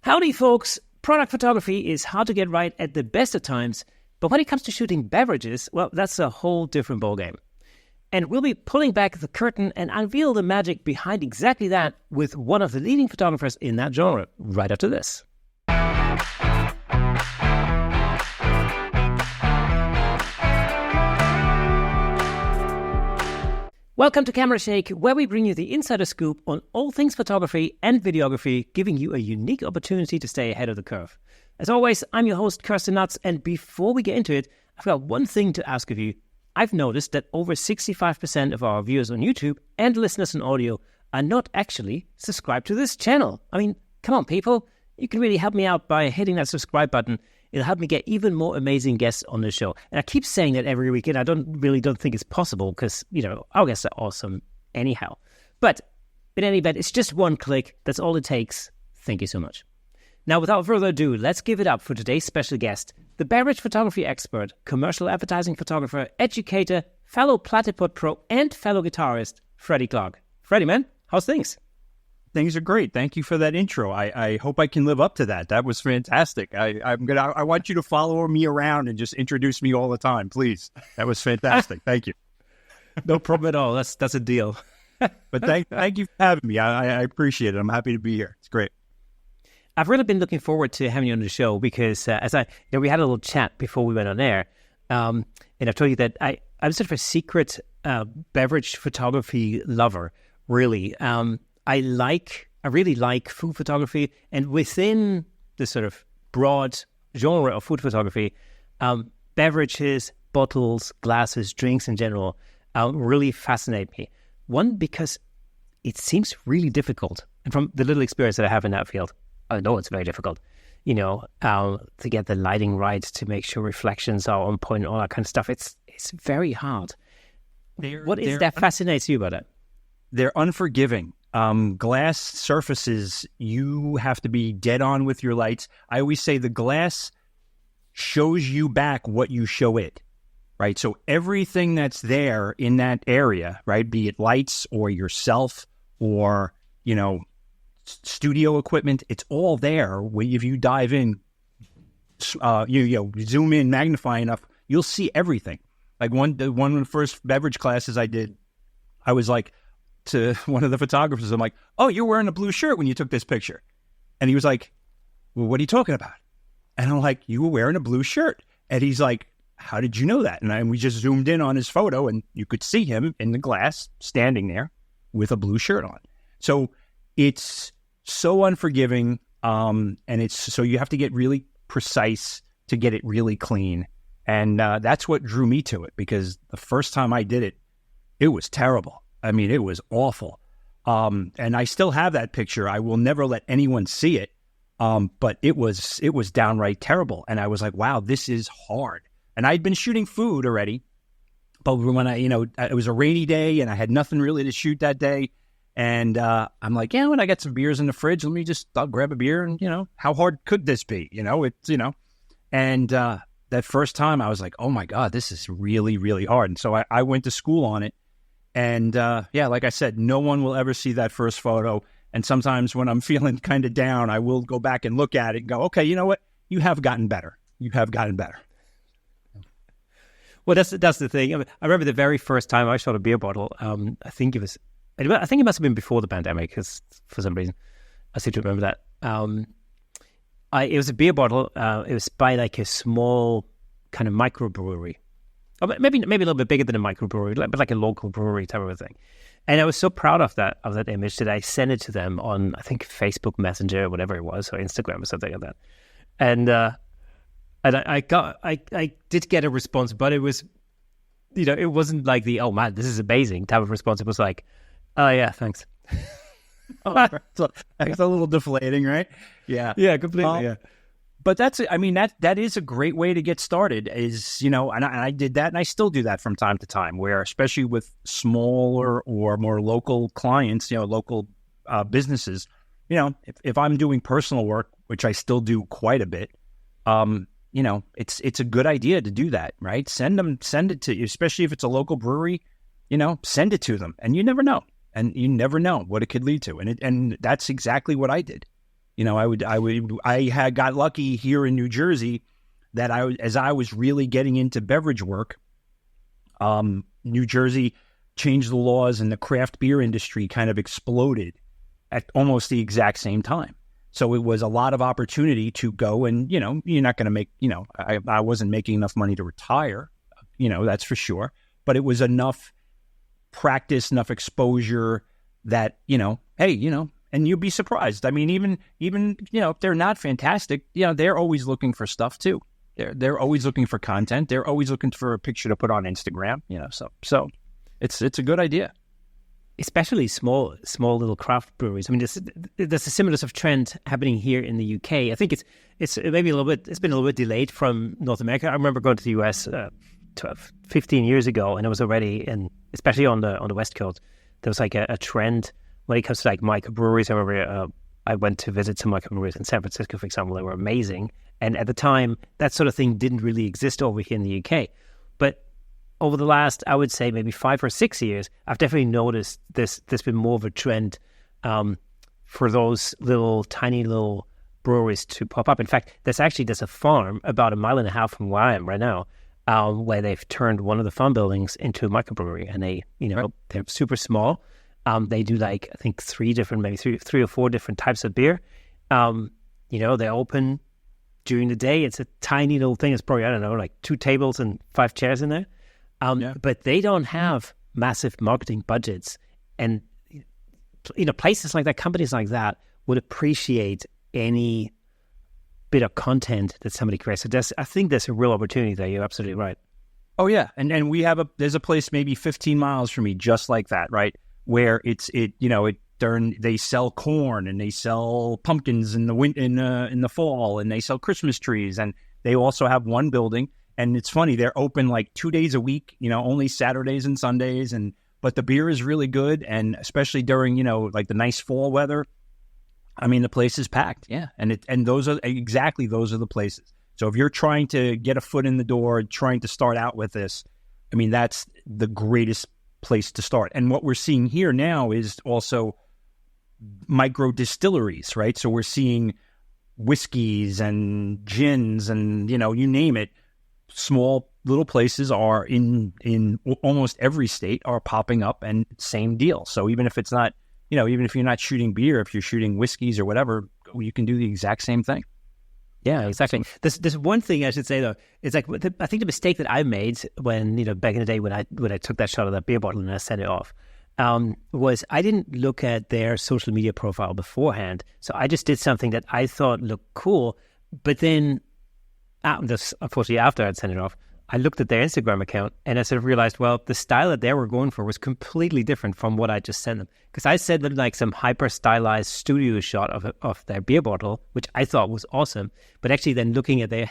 Howdy, folks. Product photography is hard to get right at the best of times, but when it comes to shooting beverages, well, that's a whole different ballgame. And we'll be pulling back the curtain and unveil the magic behind exactly that with one of the leading photographers in that genre right after this. Welcome to Camera Shake, where we bring you the insider scoop on all things photography and videography, giving you a unique opportunity to stay ahead of the curve. As always, I'm your host, Kirsten Nuts, and before we get into it, I've got one thing to ask of you. I've noticed that over 65% of our viewers on YouTube and listeners on audio are not actually subscribed to this channel. I mean, come on, people. You can really help me out by hitting that subscribe button. It'll help me get even more amazing guests on the show. And I keep saying that every week, and I don't think it's possible because, our guests are awesome anyhow. But in any event, it's just one click. That's all it takes. Thank you so much. Now, without further ado, let's give it up for today's special guest, the beverage photography expert, commercial advertising photographer, educator, fellow Platypod Pro, and fellow guitarist, Freddie Clark. Freddie, man, how's things? Things are great. Thank you for that intro. I hope I can live up to that. That was fantastic. I want you to follow me around and just introduce me all the time, please. That was fantastic. Thank you. No problem at all. That's a deal. But thank you for having me. I appreciate it. I'm happy to be here. It's great. I've really been looking forward to having you on the show because we had a little chat before we went on air, and I've told you that I'm sort of a secret beverage photography lover, really. I really like food photography, and within the sort of broad genre of food photography, beverages, bottles, glasses, drinks in general really fascinate me. One, because it seems really difficult, and from the little experience that I have in that field, I know it's very difficult, to get the lighting right, to make sure reflections are on point, all that kind of stuff. It's very hard. What is that fascinates you about it? They're unforgiving. Glass surfaces, you have to be dead on with your lights. I always say the glass shows you back what you show it, right? So everything that's there in that area, right, be it lights or yourself or, studio equipment, it's all there. If you dive in, you zoom in, magnify enough, you'll see everything. Like one of the first beverage classes I did, I was like, to one of the photographers, I'm like, oh, you're wearing a blue shirt when you took this picture. And he was like, well, what are you talking about? And I'm like, you were wearing a blue shirt. And he's like, how did you know that? And we just zoomed in on his photo and you could see him in the glass standing there with a blue shirt on. So it's so unforgiving. And so you have to get really precise to get it really clean. And that's what drew me to it, because the first time I did it, it was terrible. I mean, it was awful. And I still have that picture. I will never let anyone see it. But it was downright terrible. And I was like, wow, this is hard. And I'd been shooting food already. But when it was a rainy day and I had nothing really to shoot that day. And I'm like, when I get some beers in the fridge, I'll grab a beer and, how hard could this be? And that first time I was like, oh my God, this is really, really hard. And so I went to school on it. And like I said, no one will ever see that first photo. And sometimes when I'm feeling kind of down, I will go back and look at it and go, okay, you know what? You have gotten better. You have gotten better. Well, that's the thing. I remember the very first time I shot a beer bottle. I think it must have been before the pandemic, because for some reason I seem to remember that. It was a beer bottle. It was by like a small kind of microbrewery. Maybe a little bit bigger than a microbrewery, but like a local brewery type of a thing. And I was so proud of that image that I sent it to them on, I think, Facebook Messenger or whatever it was, or Instagram or something like that. And I did get a response, but it was, it wasn't like the, oh man, this is amazing type of response. It was like, oh yeah, thanks. So it's a little deflating, right? Yeah. Yeah, completely. Yeah. But that is a great way to get started, is, and I did that, and I still do that from time to time, where especially with smaller or more local clients, local businesses, if I'm doing personal work, which I still do quite a bit, it's a good idea to do that, right? Send it to you, especially if it's a local brewery, send it to them, and you never know what it could lead to. And that's exactly what I did. You know, I had got lucky here in New Jersey that as I was really getting into beverage work, New Jersey changed the laws and the craft beer industry kind of exploded at almost the exact same time. So it was a lot of opportunity to go and, you know, you're not going to make, you know, I wasn't making enough money to retire, you know, that's for sure. But it was enough practice, enough exposure that, you know, hey, you know, and you'd be surprised. I mean, even, you know, if they're not fantastic, you know, they're always looking for stuff too. They're always looking for content. They're always looking for a picture to put on Instagram, you know, so it's a good idea. Especially small little craft breweries. I mean, there's a similar sort of trend happening here in the UK. I think it's maybe it's been a little bit delayed from North America. I remember going to the US 15 years ago, and it was already, and especially on the West Coast, there was like a trend when it comes to like microbreweries. I remember I went to visit some microbreweries in San Francisco, for example. They were amazing. And at the time, that sort of thing didn't really exist over here in the UK. But over the last, I would say, maybe 5 or 6 years, I've definitely noticed there's been more of a trend for those tiny little breweries to pop up. In fact, there's a farm about 1.5 miles from where I am right now, where they've turned one of the farm buildings into a microbrewery, and they, you know, they're super small. They do like, I think three or four different types of beer. You know, they're open during the day. It's a tiny little thing. It's probably, I don't know, like 2 tables and 5 chairs in there. But they don't have massive marketing budgets. And, you know, places like that, companies like that would appreciate any bit of content that somebody creates. So I think there's a real opportunity there. You're absolutely right. Oh, yeah. And there's a place maybe 15 miles from me just like that, right? Where they sell corn and they sell pumpkins in the fall, and they sell Christmas trees, and they also have one building. And it's funny, they're open like 2 days a week, you know, only Saturdays and Sundays, but the beer is really good, and especially during, you know, like the nice fall weather, I mean, the place is packed. Yeah, and those are the places. So if you're trying to get a foot in the door, trying to start out with this, I mean, that's the greatest place to start. And what we're seeing here now is also micro distilleries, right? So we're seeing whiskeys and gins and, you know, you name it. Small little places are in almost every state are popping up, and same deal. So even if it's not, you know, even if you're not shooting beer, if you're shooting whiskeys or whatever, you can do the exact same thing. Yeah, exactly. There's one thing I should say though. It's like I think the mistake that I made when, you know, back in the day when I took that shot of that beer bottle and I sent it off, was I didn't look at their social media profile beforehand. So I just did something that I thought looked cool, but then unfortunately after I'd sent it off, I looked at their Instagram account and I sort of realized, well, the style that they were going for was completely different from what I just sent them. Because I sent them like some hyper stylized studio shot of their beer bottle, which I thought was awesome. But actually then looking at their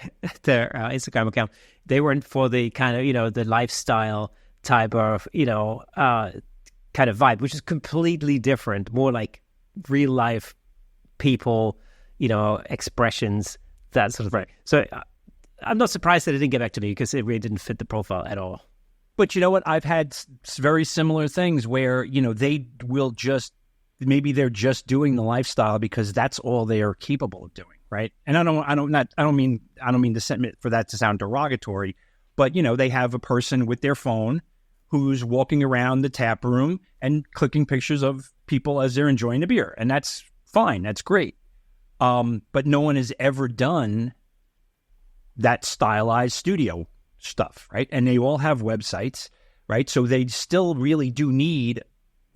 Instagram account, they weren't for the kind of, you know, the lifestyle type of, you know, kind of vibe, which is completely different, more like real life people, you know, expressions, that sort of thing. So I'm not surprised that it didn't get back to me because it really didn't fit the profile at all. But you know what? I've had very similar things where, you know, they will maybe they're just doing the lifestyle because that's all they are capable of doing, right? And I don't mean for that to sound derogatory, but you know, they have a person with their phone who's walking around the tap room and clicking pictures of people as they're enjoying the beer, and that's fine, that's great. But no one has ever done that stylized studio stuff, right? And they all have websites, right? So they still really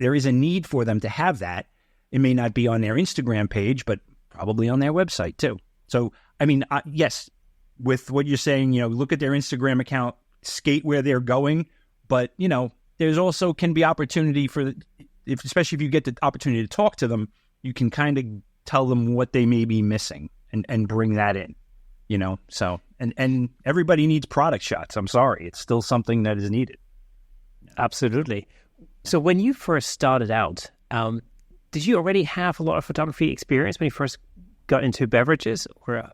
there is a need for them to have that. It may not be on their Instagram page, but probably on their website too. So, I mean, yes, with what you're saying, you know, look at their Instagram account, skate where they're going, but, you know, there's also can be opportunity especially if you get the opportunity to talk to them, you can kind of tell them what they may be missing and bring that in. You know, so, and everybody needs product shots. I'm sorry. It's still something that is needed. Absolutely. So when you first started out, did you already have a lot of photography experience when you first got into beverages? Or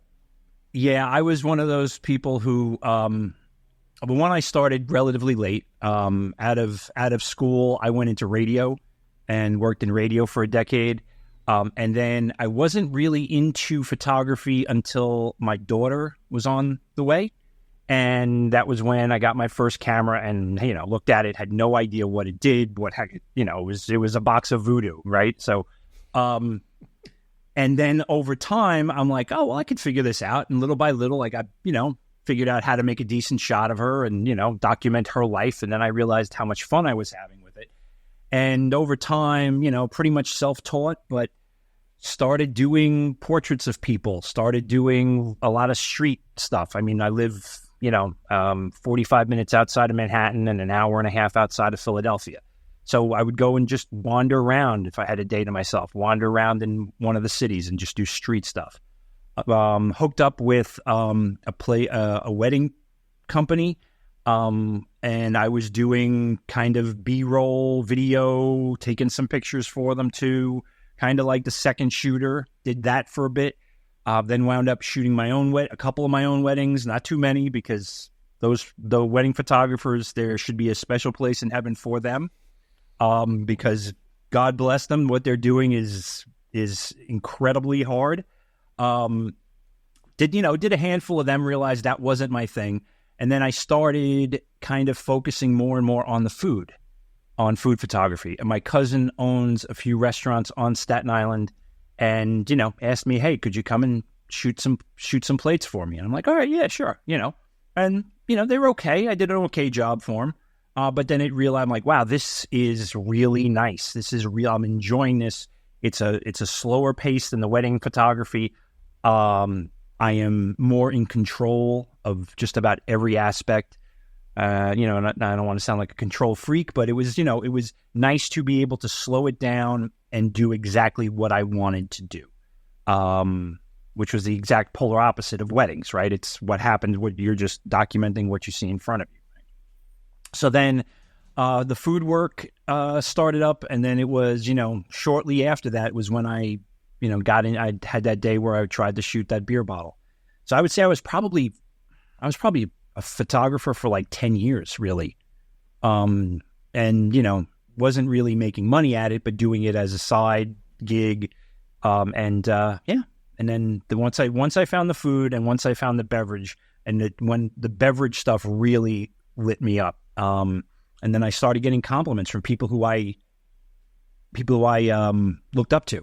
Yeah, I was one of those people who, but when I started relatively late, out of school, I went into radio and worked in radio for a decade. And then I wasn't really into photography until my daughter was on the way. And that was when I got my first camera and, looked at it, had no idea what it did, it was a box of voodoo, right? So, and then over time, I'm like, oh, well, I could figure this out. And little by little, I got, figured out how to make a decent shot of her and, document her life. And then I realized how much fun I was having with it. And over time, pretty much self-taught, but started doing portraits of people, started doing a lot of street stuff. I mean, I live 45 minutes outside of Manhattan and an hour and a half outside of Philadelphia. So I would go and just wander around if I had a day to myself, wander around in one of the cities and just do street stuff. Hooked up with a wedding company, and I was doing kind of B-roll video, taking some pictures for them too, kind of like the second shooter. Did that for a bit. Then wound up shooting a couple of my own weddings, not too many, because the wedding photographers, there should be a special place in heaven for them, because God bless them. What they're doing is incredibly hard. Did a handful of them, realized that wasn't my thing, and then I started kind of focusing more and more on food photography. And my cousin owns a few restaurants on Staten Island. And, asked me, hey, could you come and shoot some plates for me? And I'm like, all right, yeah, sure, And, they were okay. I did an okay job for them. But then I'm like, wow, this is really nice. This is real. I'm enjoying this. It's a slower pace than the wedding photography. I am more in control of just about every aspect. And I don't want to sound like a control freak, but it was nice to be able to slow it down and do exactly what I wanted to do, which was the exact polar opposite of weddings, right? It's what happens when you're just documenting what you see in front of you. Right? So then the food work started up, and then it was, shortly after that was when I, I had that day where I tried to shoot that beer bottle. So I would say I was probably a photographer for like 10 years, really. And, wasn't really making money at it, but doing it as a side gig. And then once I found the food and once I found the beverage, and when the beverage stuff really lit me up. And then I started getting compliments from people who I looked up to,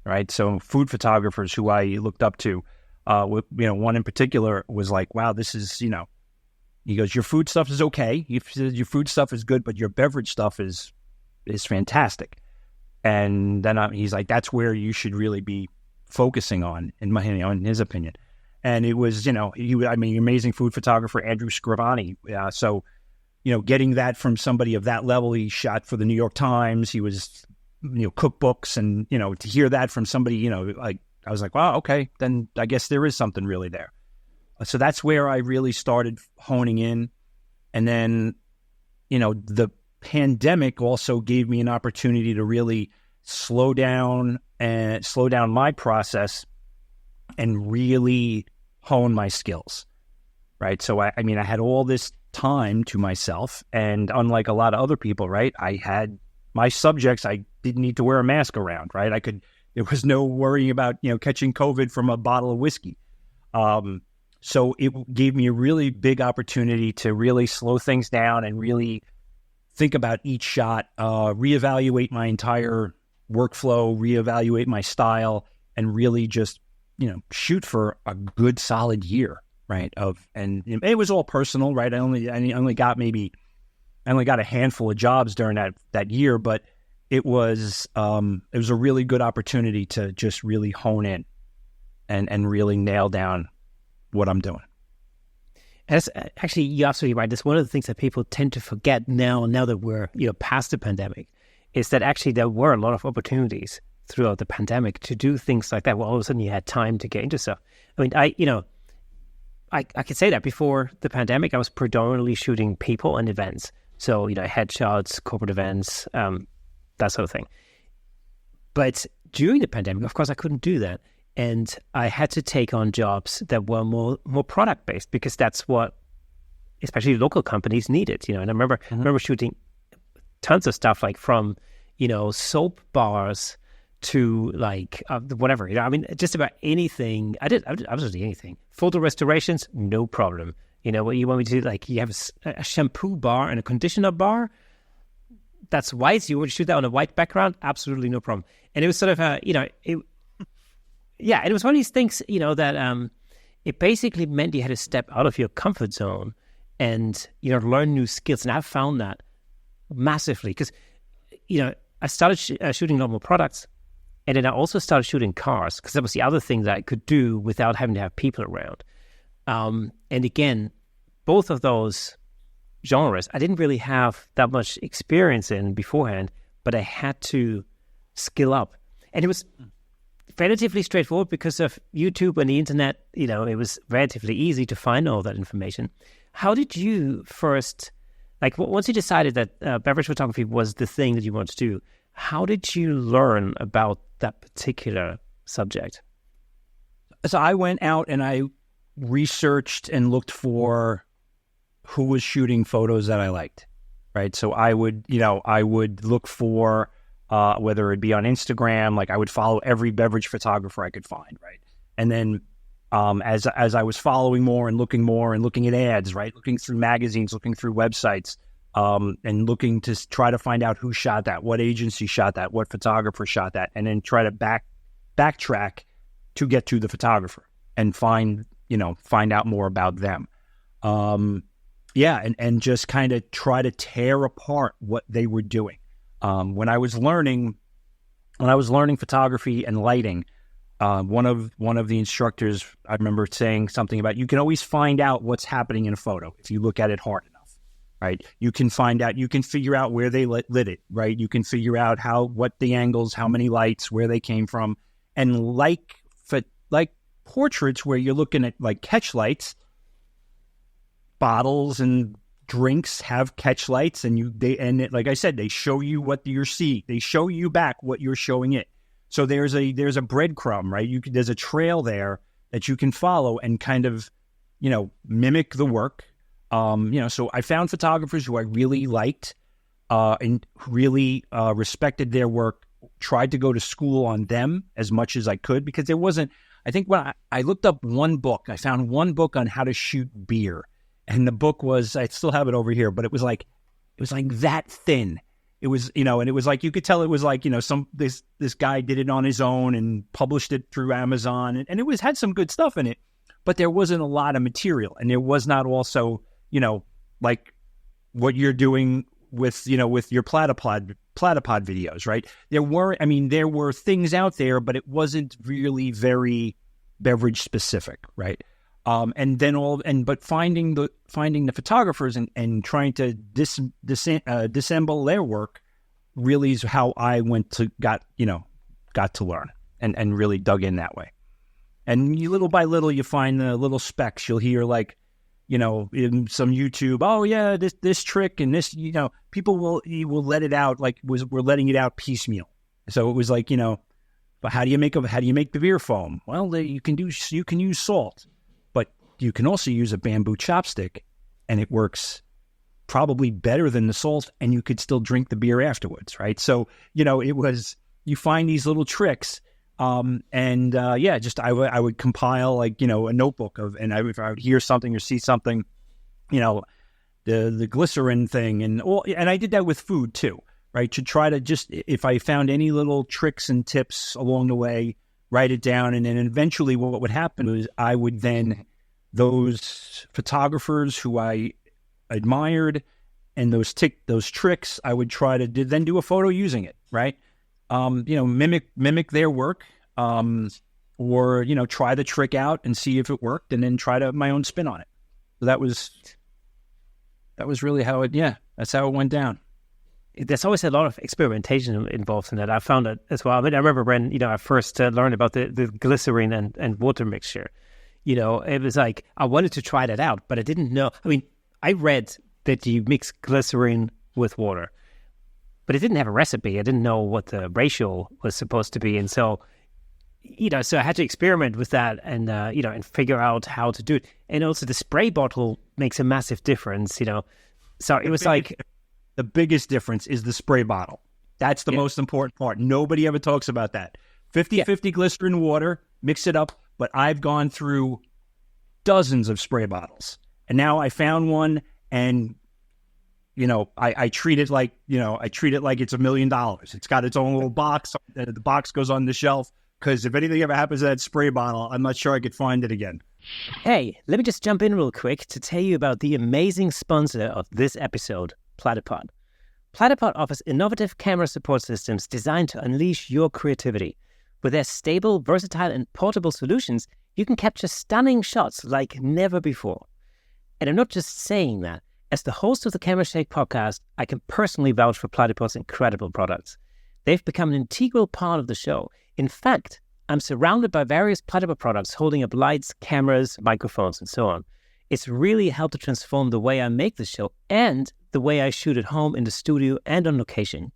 right? So food photographers who I looked up to, one in particular was like, wow, this is, he goes, your food stuff is okay. Your food stuff is good, but your beverage stuff is fantastic. And then he's like, that's where you should really be focusing on, in his opinion. And it was, amazing food photographer, Andrew Scrivani. So, getting that from somebody of that level, he shot for the New York Times. He was, cookbooks, and, to hear that from somebody, I was like, wow, okay, then I guess there is something really there. So that's where I really started honing in. And then, the pandemic also gave me an opportunity to really slow down my process and really hone my skills, right? So, I had all this time to myself, and unlike a lot of other people, right, I had my subjects I didn't need to wear a mask around, right? There was no worrying about, catching COVID from a bottle of whiskey. So it gave me a really big opportunity to really slow things down and really think about each shot, reevaluate my entire workflow, reevaluate my style, and really just, shoot for a good solid year, right? And it was all personal, right? I only got a handful of jobs during that year, but it was a really good opportunity to just really hone in and really nail down what I'm doing. And actually, you're absolutely right. That's one of the things that people tend to forget now that we're past the pandemic, is that actually there were a lot of opportunities throughout the pandemic to do things like that. Well, all of a sudden you had time to get into stuff. I mean, I could say that before the pandemic, I was predominantly shooting people and events. So, headshots, corporate events, that sort of thing. But during the pandemic, of course, I couldn't do that. And I had to take on jobs that were more product-based, because that's what especially local companies needed. And I remember shooting tons of stuff, like from, soap bars to like whatever, I mean, just about anything. I did absolutely anything. Photo restorations, no problem. What you want me to do, like you have a shampoo bar and a conditioner bar that's white. So you want to shoot that on a white background? Absolutely no problem. And it was sort of it was one of these things, that it basically meant you had to step out of your comfort zone and learn new skills. And I've found that massively because I started shooting normal products, and then I also started shooting cars because that was the other thing that I could do without having to have people around. And again, both of those genres I didn't really have that much experience in beforehand, but I had to skill up. And it was relatively straightforward because of YouTube and the internet. It was relatively easy to find all that information. How did you first, like once you decided that beverage photography was the thing that you wanted to do, how did you learn about that particular subject? So I went out and I researched and looked for who was shooting photos that I liked, right? So I would look for whether it be on Instagram, like I would follow every beverage photographer I could find, right? And then as I was following more and looking at ads, right? Looking through magazines, looking through websites, and looking to try to find out who shot that, what agency shot that, what photographer shot that, and then try to backtrack to get to the photographer and find out more about them. And just kind of try to tear apart what they were doing. When I was learning photography and lighting, one of the instructors, I remember saying something about, you can always find out what's happening in a photo if you look at it hard enough, right? You can figure out where they lit it, right? You can figure out what the angles, how many lights, where they came from. And like portraits where you're looking at like catch lights, bottles and drinks have catch lights, like I said, they show you what you're seeing. They show you back what you're showing it. So there's a breadcrumb, right? There's a trail there that you can follow and kind of, mimic the work. So I found photographers who I really liked, and really respected their work, tried to go to school on them as much as I could, because there wasn't, I think when I looked up one book, I found one book on how to shoot beer. And the book was, I still have it over here, but it was like that thin. It was, and it was like, you could tell it was like, this guy did it on his own and published it through Amazon. And it had some good stuff in it, but there wasn't a lot of material. And there was not also, like what you're doing with your platypod videos, right? There were things out there, but it wasn't really very beverage specific, right? But finding the photographers and trying to disassemble their work really is how I got to learn and really dug in that way. And little by little, you find the little specks. You'll hear like, in some YouTube, oh yeah, this trick and this, people will let it out like we're letting it out piecemeal. So it was like, but how do you make the beer foam? Well, you can use salt. You can also use a bamboo chopstick, and it works probably better than the salt, and you could still drink the beer afterwards, right? So, you find these little tricks, I would compile like, a notebook if I would hear something or see something, the glycerin thing, and I did that with food too, right? To try to just, if I found any little tricks and tips along the way, write it down, and then eventually what would happen was I would then, those photographers who I admired and those tricks, I would try to then do a photo using it, right? Mimic their work, or try the trick out and see if it worked, and then try my own spin on it. So that was really how that's how it went down. There's always a lot of experimentation involved in that. I found it as well. I mean, I remember when I first learned about the glycerin and water mixture. It was like, I wanted to try that out, but I didn't know. I mean, I read that you mix glycerin with water, but it didn't have a recipe. I didn't know what the ratio was supposed to be. And so, so I had to experiment with that and, and figure out how to do it. And also the spray bottle makes a massive difference, So it was like, the biggest difference is the spray bottle. That's the most important part. Nobody ever talks about that. 50-50 glycerin water, mix it up. But I've gone through dozens of spray bottles. And now I found one, and, I treat it like, it's $1 million. It's got its own little box. The box goes on the shelf, because if anything ever happens to that spray bottle, I'm not sure I could find it again. Hey, let me just jump in real quick to tell you about the amazing sponsor of this episode, Platypod. Platypod offers innovative camera support systems designed to unleash your creativity. With their stable, versatile, and portable solutions, you can capture stunning shots like never before. And I'm not just saying that. As the host of the Camera Shake podcast, I can personally vouch for Platypod's incredible products. They've become an integral part of the show. In fact, I'm surrounded by various Platypod products holding up lights, cameras, microphones, and so on. It's really helped to transform the way I make the show and the way I shoot at home, in the studio, and on location.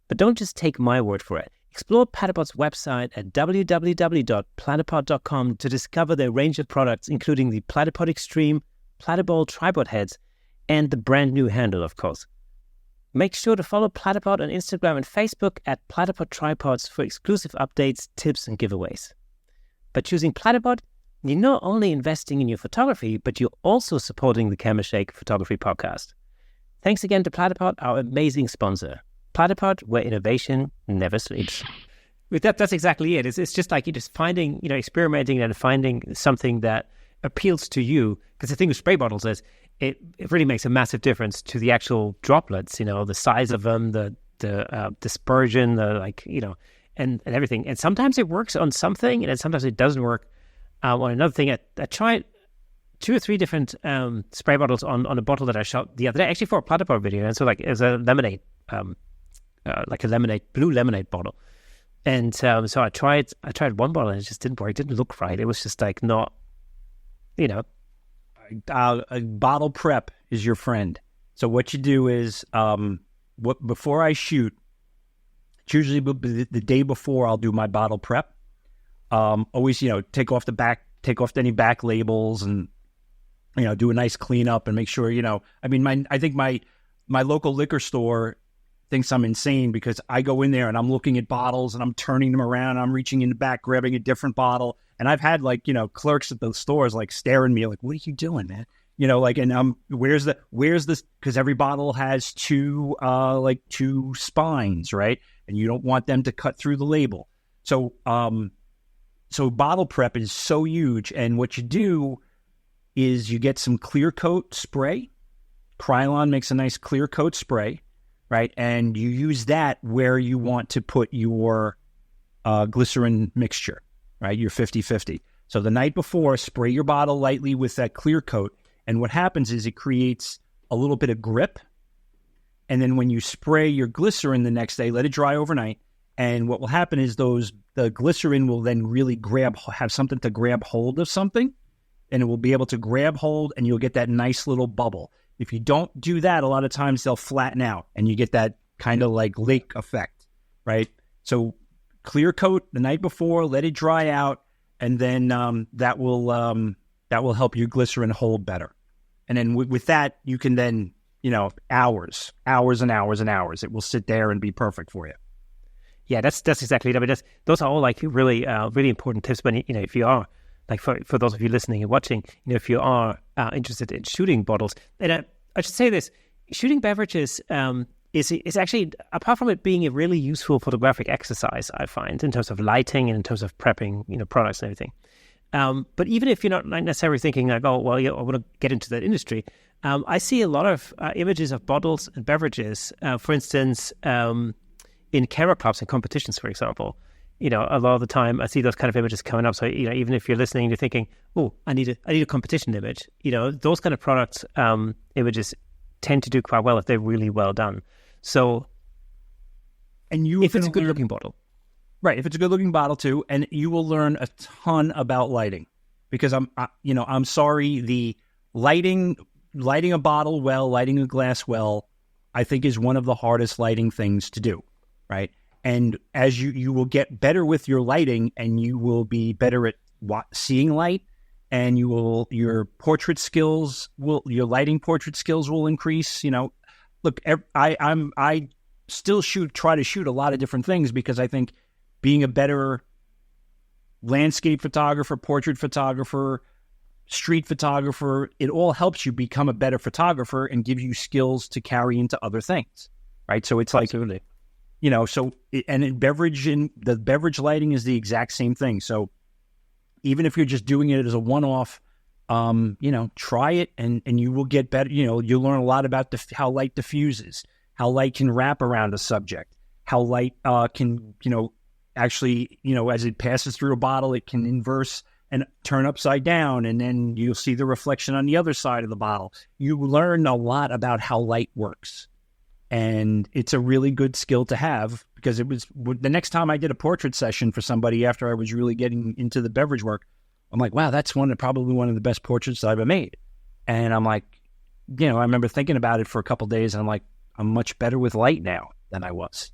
But don't just take my word for it. Explore Platypod's website at www.platypod.com to discover their range of products, including the Platypod Extreme, Platypod tripod heads, and the brand new handle, of course. Make sure to follow Platypod on Instagram and Facebook at Platypod Tripods for exclusive updates, tips, and giveaways. By choosing Platypod, you're not only investing in your photography, but you're also supporting the Camera Shake Photography Podcast. Thanks again to Platypod, our amazing sponsor. Platypod, where innovation never sleeps. With that's exactly it. It's just like you're just finding, experimenting and finding something that appeals to you. Because the thing with spray bottles is it really makes a massive difference to the actual droplets, the size of them, the dispersion, and everything. And sometimes it works on something, and then sometimes it doesn't work on another thing. I tried 2 or 3 different spray bottles on a bottle that I shot the other day, actually for a Platypod video. And so it was a lemonade, blue lemonade bottle. And so I tried one bottle, and it just didn't work. It didn't look right. It was just not, A bottle prep is your friend. So what you do is, before I shoot, it's usually the day before I'll do my bottle prep. Always, take off any back labels, and do a nice cleanup and make sure, I think my local liquor store thinks I'm insane because I go in there and I'm looking at bottles and I'm turning them around. I'm reaching in the back, grabbing a different bottle. And I've had clerks at those stores staring at me like, what are you doing, man? And where's this? Because every bottle has two spines, right? And you don't want them to cut through the label. So bottle prep is so huge. And what you do is you get some clear coat spray. Krylon makes a nice clear coat spray, right? And you use that where you want to put your glycerin mixture, right? Your 50-50. So the night before, spray your bottle lightly with that clear coat. And what happens is it creates a little bit of grip. And then when you spray your glycerin the next day, let it dry overnight. And what will happen is the glycerin will then really have something to grab hold of something. And it will be able to grab hold, and you'll get that nice little bubble. If you don't do that, a lot of times they'll flatten out and you get that kind of lake effect, right? So clear coat the night before, let it dry out, and then that will help your glycerin hold better. And then with that, you can then, hours and hours and hours, it will sit there and be perfect for you. Yeah, that's exactly it. I mean, those are all really, really important tips. When if you are for those of you listening and watching, if you are interested in shooting bottles, and I should say this: shooting beverages is actually, apart from it being a really useful photographic exercise, I find in terms of lighting and in terms of prepping, products and everything. But even if you're not necessarily thinking I want to get into that industry, I see a lot of images of bottles and beverages, for instance, in camera clubs and competitions, for example. A lot of the time I see those kind of images coming up. So, even if you're listening, you're thinking, oh, I need a competition image. Those kind of products, images tend to do quite well if they're really well done. So, if it's a good looking bottle. Right, if it's a good-looking bottle too, and you will learn a ton about lighting, because I'm sorry, the lighting a bottle well, lighting a glass well, I think is one of the hardest lighting things to do, right? And as you will get better with your lighting, and you will be better at seeing light, and your lighting portrait skills will increase. Look, I still try to shoot a lot of different things, because I think being a better landscape photographer, portrait photographer, street photographer, it all helps you become a better photographer and give you skills to carry into other things, right? So it's like, Absolutely. And in the beverage lighting is the exact same thing. So even if you're just doing it as a one-off, try it and you will get better. You'll learn a lot about how light diffuses, how light can wrap around a subject, how light can, actually, as it passes through a bottle, it can inverse and turn upside down, and then you'll see the reflection on the other side of the bottle. You learn a lot about how light works. And it's a really good skill to have, because it was the next time I did a portrait session for somebody after I was really getting into the beverage work, I'm like, wow, that's probably one of the best portraits that I've ever made. And I'm like, I remember thinking about it for a couple of days, and I'm like, I'm much better with light now than I was.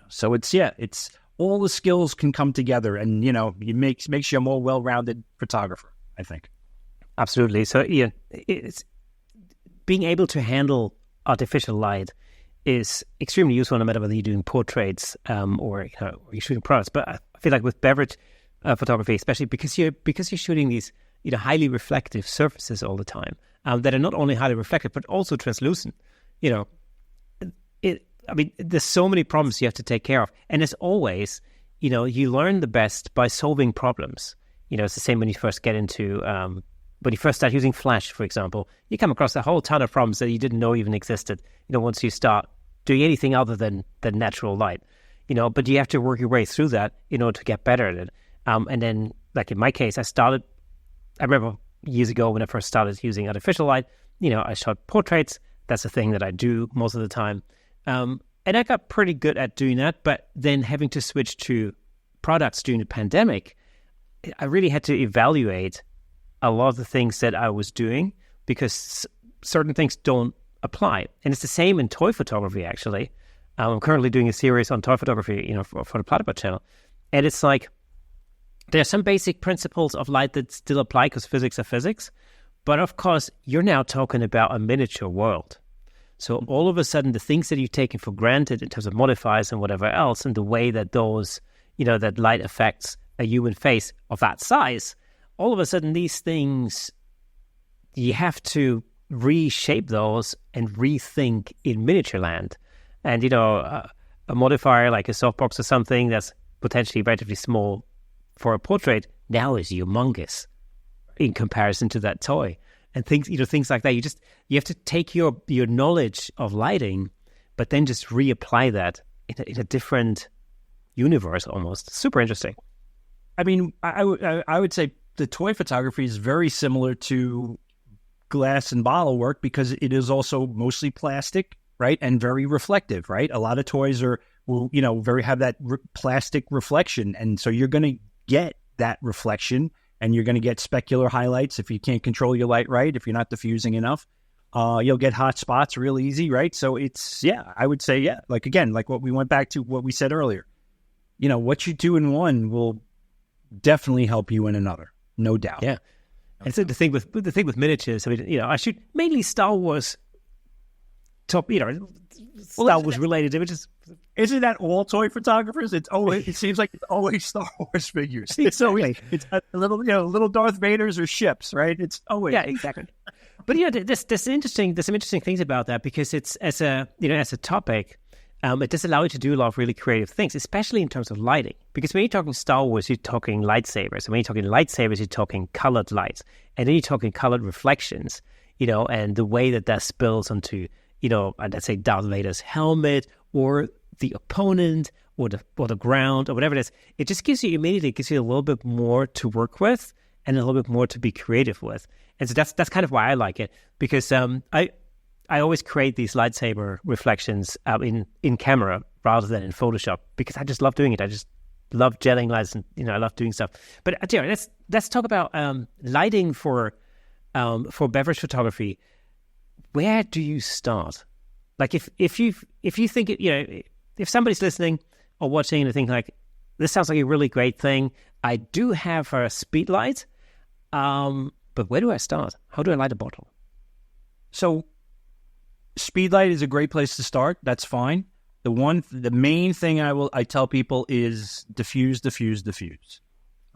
So it's all the skills can come together, and it makes you a more well-rounded photographer, I think. Absolutely. So it's being able to handle artificial light is extremely useful, no matter whether you're doing portraits or you're shooting products. But I feel like with beverage photography, especially because you're shooting these highly reflective surfaces all the time that are not only highly reflective but also translucent. There's so many problems you have to take care of, and as always, you learn the best by solving problems. It's the same when you first get into when you first start using flash, for example, you come across a whole ton of problems that you didn't know even existed. Once you start doing anything other than natural light, but you have to work your way through that in order to get better at it. And then, like in my case, I remember years ago when I first started using artificial light, I shot portraits. That's a thing that I do most of the time. And I got pretty good at doing that, but then having to switch to products during the pandemic, I really had to evaluate a lot of the things that I was doing, because certain things don't apply. And it's the same in toy photography, actually. I'm currently doing a series on toy photography, for the Platypod channel. And it's like, there are some basic principles of light that still apply because physics are physics. But of course, you're now talking about a miniature world. So all of a sudden, the things that you've taken for granted in terms of modifiers and whatever else, and the way that those, that light affects a human face of that size, all of a sudden these things, you have to reshape those and rethink in miniature land. And, a modifier like a softbox or something that's potentially relatively small for a portrait now is humongous in comparison to that toy. And things like that. You have to take your knowledge of lighting, but then just reapply that in a different universe almost. Super interesting. I would say the toy photography is very similar to glass and bottle work, because it is also mostly plastic, right, and very reflective, right? A lot of toys have that plastic reflection, and so you're going to get that reflection. And you're going to get specular highlights if you can't control your light right, if you're not diffusing enough. You'll get hot spots real easy, right? So I would say, like what we went back to what we said earlier. What you do in one will definitely help you in another, no doubt. Yeah. And so the thing with miniatures, I shoot mainly Star Wars Star Wars related images. Isn't that all toy photographers? It seems like it's always Star Wars figures. Exactly. It's a little Darth Vaders or ships, right? It's always. Yeah, exactly. But there's some interesting things about that, because it's as a topic, it does allow you to do a lot of really creative things, especially in terms of lighting. Because when you're talking Star Wars, you're talking lightsabers. And when you're talking lightsabers, you're talking colored lights. And then you're talking colored reflections, and the way that spills onto, let's say Darth Vader's helmet, or the opponent, or the ground, or whatever it is. It just gives you a little bit more to work with, and a little bit more to be creative with. And so that's kind of why I like it, because I always create these lightsaber reflections in camera rather than in Photoshop, because I just love doing it. I just love gelling lights, and I love doing stuff. But let's talk about lighting for beverage photography. Where do you start? Like if you think it, if somebody's listening or watching and they think like, this sounds like a really great thing, I do have a speed light, but where do I start? How do I light a bottle? So speed light is a great place to start. That's fine. The main thing I tell people is diffuse, diffuse, diffuse,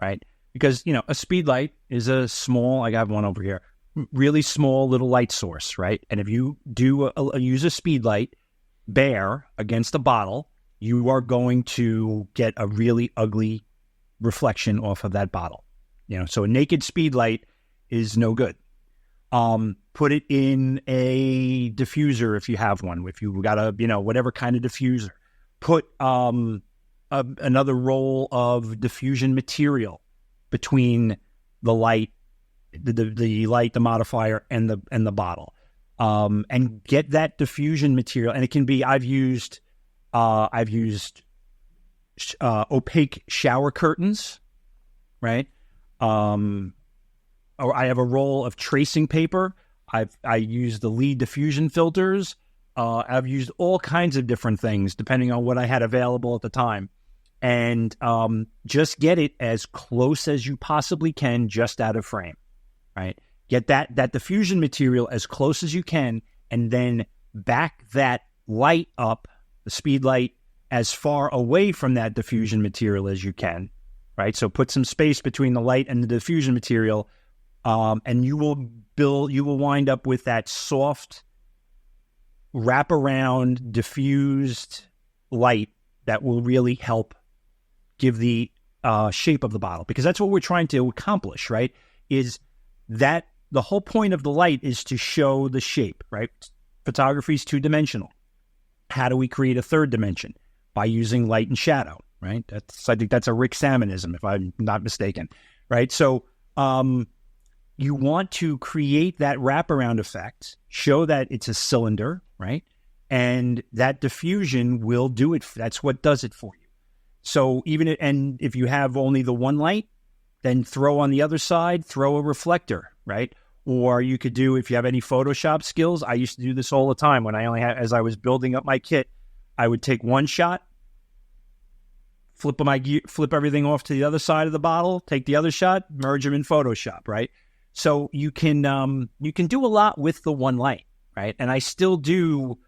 right? Because, a speed light is a small, I have one over here, really small little light source, right? And if you do use a speed light bare against a bottle, you are going to get a really ugly reflection off of that bottle. So a naked speed light is no good. Put it in a diffuser if you have one. If you got a, whatever kind of diffuser. Put another roll of diffusion material between the light, the light, the modifier, and the bottle, and get that diffusion material. And it can be I've used opaque shower curtains, right? Or I have a roll of tracing paper. I use the lead diffusion filters. I've used all kinds of different things depending on what I had available at the time. And just get it as close as you possibly can, just out of frame, right? Get that diffusion material as close as you can, and then back that light up, the speed light, as far away from that diffusion material as you can, right? So put some space between the light and the diffusion material, and you will wind up with that soft, wraparound, diffused light that will really help give the shape of the bottle, because that's what we're trying to accomplish, right? Is that the whole point of the light is to show the shape, right? Photography is two-dimensional. How do we create a third dimension? By using light and shadow, right? I think that's a Rick Salmonism, if I'm not mistaken, right? So you want to create that wraparound effect, show that it's a cylinder, right? And that diffusion will do it. That's what does it for you. So and if you have only the one light, then throw on the other side, throw a reflector, right? Or you could do, if you have any Photoshop skills, I used to do this all the time when I only had, as I was building up my kit, I would take one shot, flip everything off to the other side of the bottle, take the other shot, merge them in Photoshop, right? So you can do a lot with the one light, right? And I still do.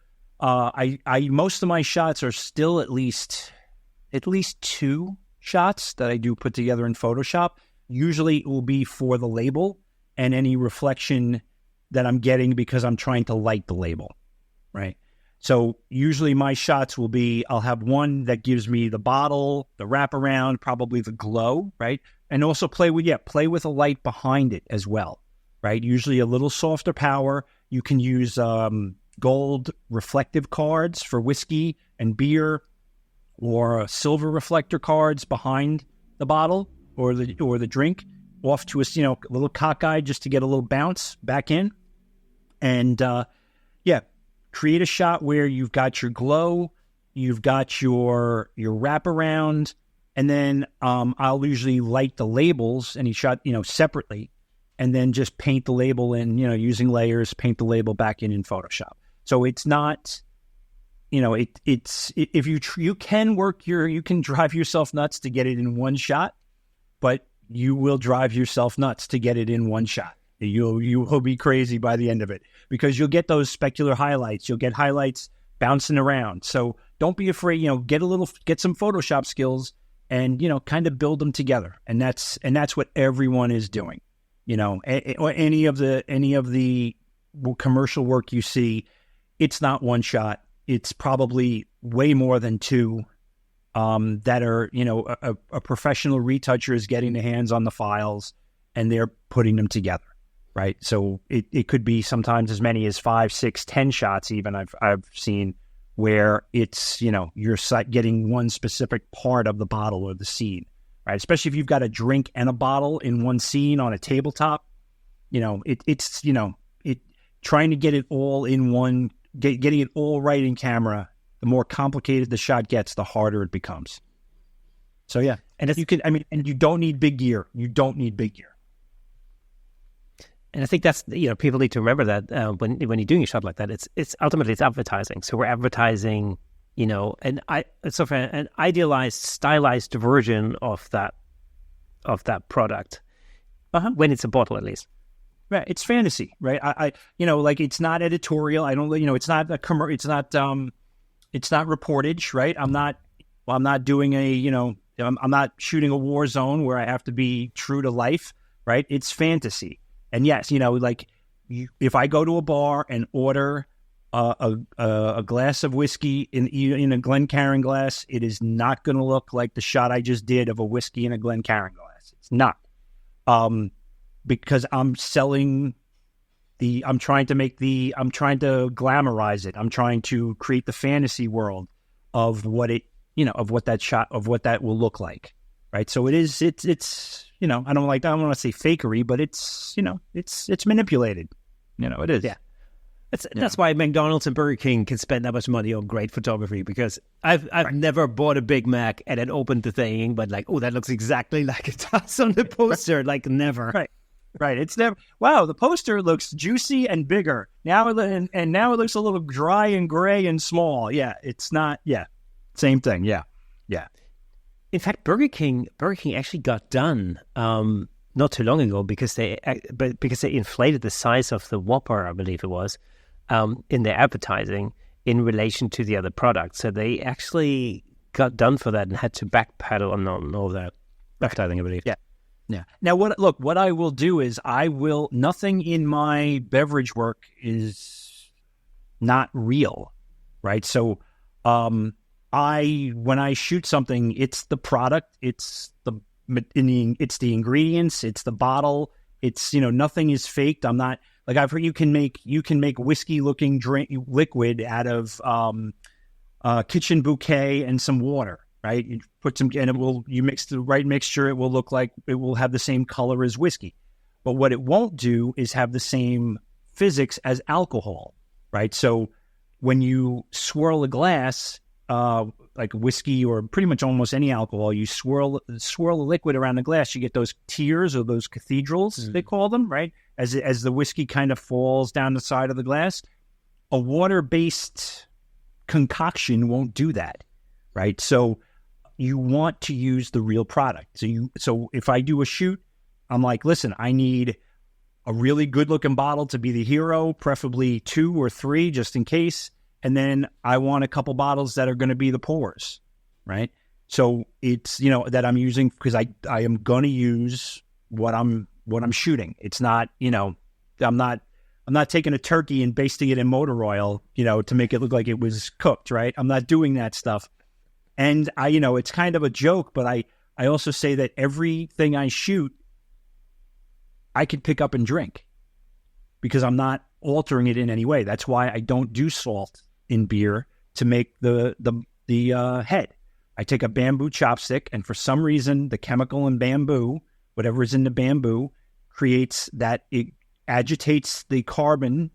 Most of my shots are still at least 2 shots that I do put together in Photoshop. Usually it will be for the label and any reflection that I'm getting because I'm trying to light the label, right? So usually my shots will be, I'll have one that gives me the bottle, the wraparound, probably the glow, right? And also play with a light behind it as well, right? Usually a little softer power. You can use gold reflective cards for whiskey and beer, or silver reflector cards behind the bottle or the drink, off to a little cockeye just to get a little bounce back in. And create a shot where you've got your glow, you've got your wraparound, and then I'll usually light the labels, any shot, separately, and then just paint the label in, using layers, paint the label back in Photoshop. So it's not, if you can drive yourself nuts to get it in one shot, but you will drive yourself nuts to get it in one shot. You will be crazy by the end of it, because you'll get those specular highlights. You'll get highlights bouncing around. So don't be afraid, get some Photoshop skills and, kind of build them together. And that's what everyone is doing. Any of the commercial work you see, it's not one shot. It's probably way more than 2 that are, a professional retoucher is getting their hands on the files and they're putting them together, right? So it could be sometimes as many as 5, 6, 10 shots even I've seen, where it's, you're getting one specific part of the bottle or the scene, right? Especially if you've got a drink and a bottle in one scene on a tabletop, it's trying to get it all in one, getting it all right in camera. The more complicated the shot gets, the harder it becomes. So yeah, and you don't need big gear. And I think that's, people need to remember that when you're doing a shot like that, it's ultimately advertising. So we're advertising, an idealized, stylized version of that product, when it's a bottle at least. Right, it's fantasy, right? It's not editorial. I don't, it's not reportage, right? I'm not doing I'm not shooting a war zone where I have to be true to life, right? It's fantasy. And yes, if I go to a bar and order a glass of whiskey in a Glencairn glass, it is not going to look like the shot I just did of a whiskey in a Glencairn glass. It's not. Because I'm trying to glamorize it. I'm trying to create the fantasy world of what that will look like. Right. So it's I don't want to say fakery, but it's manipulated. It is. Yeah. That's why McDonald's and Burger King can spend that much money on great photography, because I've never bought a Big Mac and then opened the thing, but like, oh, that looks exactly like it does on the poster. Like, never. Right. It's never. Wow, the poster looks juicy and bigger now, and now it looks a little dry and gray and small. Yeah, it's not. Yeah, same thing. Yeah. In fact, Burger King actually got done not too long ago because they inflated the size of the Whopper, I believe it was, in their advertising in relation to the other products. So they actually got done for that and had to backpedal on all that advertising, I believe. Yeah. Now, what I will do is nothing in my beverage work is not real, right? So, when I shoot something, it's the product, it's the ingredients, it's the bottle, it's, nothing is faked. I'm not, like, I've heard you can make whiskey looking liquid out of kitchen bouquet and some water, right? You put some, and you mix the right mixture, it will look like it will have the same color as whiskey. But what it won't do is have the same physics as alcohol, right? So when you swirl a glass, like whiskey or pretty much almost any alcohol, you swirl a liquid around the glass, you get those tiers or those cathedrals, they call them, right? As the whiskey kind of falls down the side of the glass. A water-based concoction won't do that, right? So you want to use the real product. So if I do a shoot, I'm like, listen, I need a really good-looking bottle to be the hero, preferably 2 or 3 just in case. And then I want a couple bottles that are going to be the pours, right? So it's, that I'm using, because I am going to use what I'm shooting. It's not, I'm not taking a turkey and basting it in motor oil, to make it look like it was cooked, right? I'm not doing that stuff. And it's kind of a joke, but I also say that everything I shoot, I could pick up and drink because I'm not altering it in any way. That's why I don't do salt in beer to make the head. I take a bamboo chopstick, and for some reason, the chemical in bamboo, whatever is in the bamboo, creates that it agitates the carbon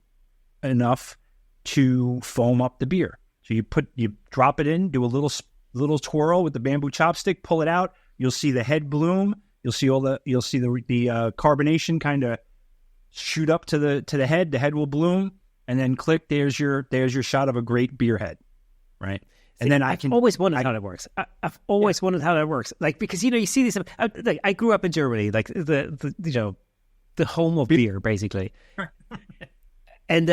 enough to foam up the beer. So you drop it in, do a little twirl with the bamboo chopstick, pull it out. You'll see the head bloom. You'll see the carbonation kind of shoot up to the head. The head will bloom. And then click, there's your shot of a great beer head, right? And then I've always wondered how that works. I've always wondered how that works. Like, because, you see these, I grew up in Germany, like the home of beer, basically. And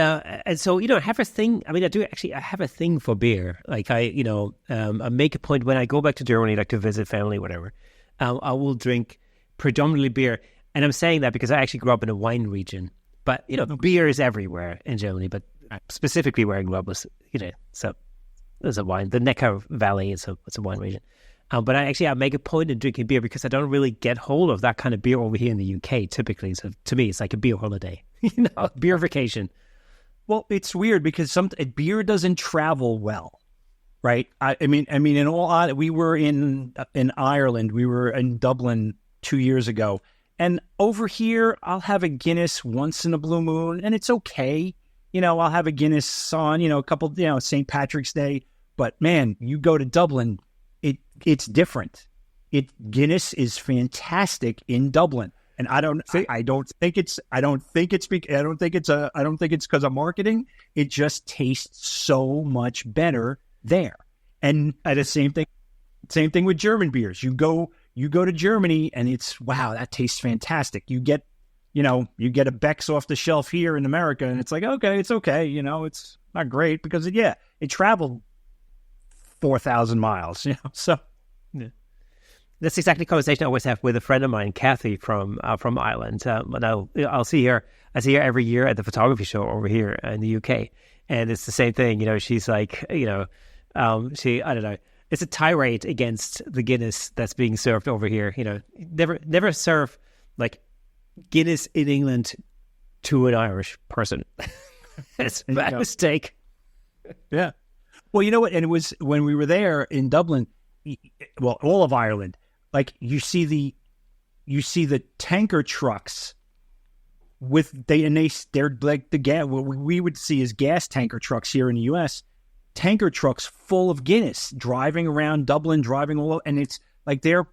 so, I have a thing. I mean, I have a thing for beer. Like I make a point when I go back to Germany, like to visit family, whatever, I will drink predominantly beer. And I'm saying that because I actually grew up in a wine region. But, beer is everywhere in Germany, but specifically where I grew up was, so there's a wine. The Neckar Valley is a wine region. But I make a point of drinking beer because I don't really get hold of that kind of beer over here in the UK typically. So to me, it's like a beer holiday, beer vacation. Well, it's weird because beer doesn't travel well, right? I mean, in all honesty, we were in Ireland. We were in Dublin 2 years ago. And over here, I'll have a Guinness once in a blue moon, and it's okay. I'll have a Guinness on, a couple, St. Patrick's Day. But man, you go to Dublin, it's different. Guinness is fantastic in Dublin, and I don't think it's because of marketing. It just tastes so much better there. And the same thing with German beers. You go to Germany and it's, wow, that tastes fantastic. You get a Beck's off the shelf here in America and it's like, okay, it's okay. It's not great because it traveled 4,000 miles, so. Yeah. That's exactly the conversation I always have with a friend of mine, Kathy from Ireland. But I see her every year at the photography show over here in the UK, and it's the same thing. She's like, I don't know. It's a tirade against the Guinness that's being served over here. Never serve like Guinness in England to an Irish person. It's a bad mistake. Yeah. Well, you know what? And it was when we were there in Dublin, well, all of Ireland, like you see the tanker trucks with they're like the gas. What we would see as gas tanker trucks here in the U.S. Tanker trucks full of Guinness driving around Dublin, and it's like they're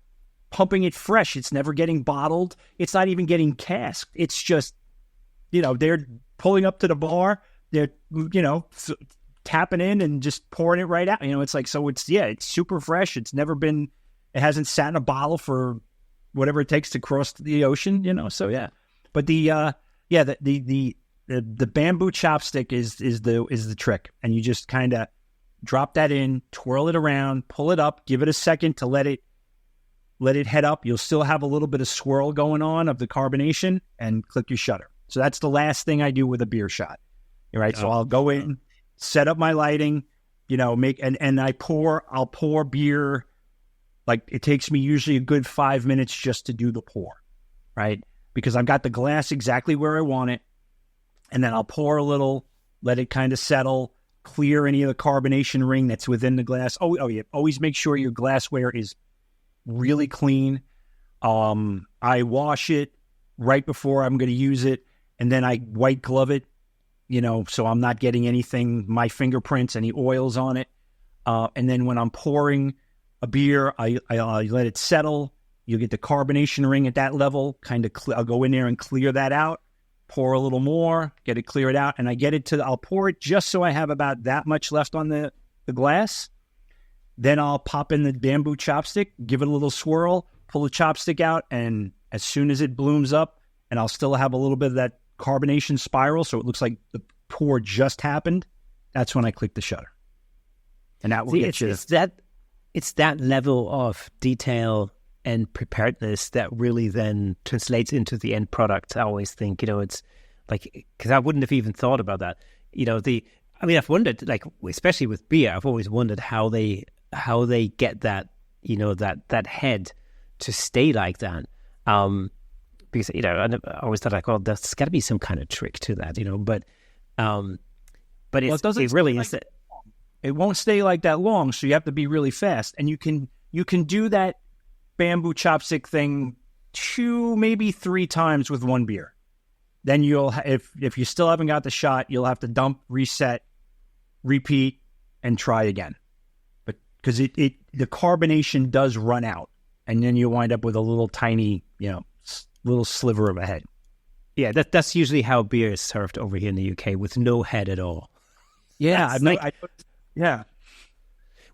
pumping it fresh. It's never getting bottled. It's not even getting casked. It's just, they're pulling up to the bar. They're, tapping in and just pouring it right out. It's like, so it's super fresh. It hasn't sat in a bottle for whatever it takes to cross the ocean, so yeah. But the bamboo chopstick is the trick. And you just kind of drop that in, twirl it around, pull it up, give it a second to let it head up. You'll still have a little bit of swirl going on of the carbonation, and click your shutter. So that's the last thing I do with a beer shot. All right. So I'll go in, set up my lighting, and I'll pour beer. Like it takes me usually a good 5 minutes just to do the pour, right? Because I've got the glass exactly where I want it. And then I'll pour a little, let it kind of settle, clear any of the carbonation ring that's within the glass. Oh yeah. Always make sure your glassware is really clean. I wash it right before I'm going to use it. And then I white glove it, so I'm not getting anything, my fingerprints, any oils on it. And then when I'm pouring a beer, I let it settle. You get the carbonation ring at that level, I'll go in there and clear that out, pour a little more, get it cleared out, and I'll pour it just so I have about that much left on the glass. Then I'll pop in the bamboo chopstick, give it a little swirl, pull the chopstick out, and as soon as it blooms up, and I'll still have a little bit of that carbonation spiral, so it looks like the pour just happened, that's when I click the shutter. And that will get you. It's that level of detail and preparedness that really then translates into the end product. I always think, it's like, because I wouldn't have even thought about that. I've wondered, like, especially with beer, I've always wondered how they get that, that head to stay like that. Because, I always thought, like, well, there's got to be some kind of trick to that, but it really is. It won't stay like that long, so you have to be really fast. And you can do that bamboo chopstick thing 2, maybe 3 times with one beer. Then if you still haven't got the shot, you'll have to dump, reset, repeat, and try again. But because the carbonation does run out, and then you wind up with a little tiny, little sliver of a head. Yeah, that's usually how beer is served over here in the UK, with no head at all. Yeah, yeah.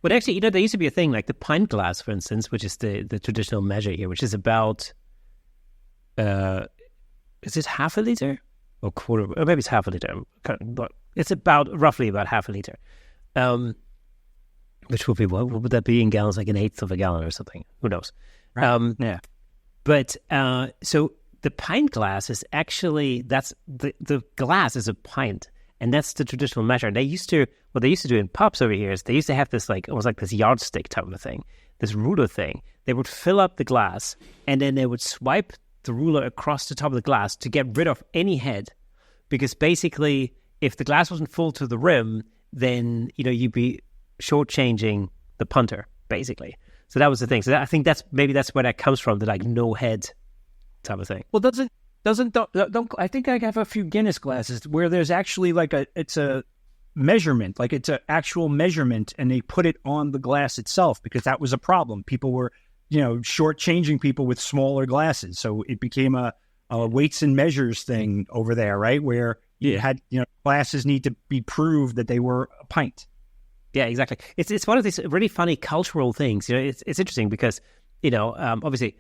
But actually, there used to be a thing like the pint glass, for instance, which is the traditional measure here, which is about, is it half a liter or quarter? Or maybe it's half a liter. But it's roughly about half a liter. Which would be, what would that be in gallons? Like an eighth of a gallon or something. Who knows? Right. Yeah. But so the pint glass is actually, that's the glass is a pint. And that's the traditional measure. And what they used to do in pubs over here is they used to have this, like, almost like this yardstick type of a thing, this ruler thing. They would fill up the glass, and then they would swipe the ruler across the top of the glass to get rid of any head. Because basically, if the glass wasn't full to the rim, then, you'd be shortchanging the punter, basically. So that was the thing. So I think that's where that comes from, the, like, no head type of thing. Well, don't I think I have a few Guinness glasses where there's actually it's a measurement, like it's an actual measurement, and they put it on the glass itself because that was a problem. People were, shortchanging people with smaller glasses. So it became a weights and measures thing over there, right? Where you had, glasses need to be proved that they were a pint. Yeah, exactly. It's one of these really funny cultural things. It's interesting because, obviously,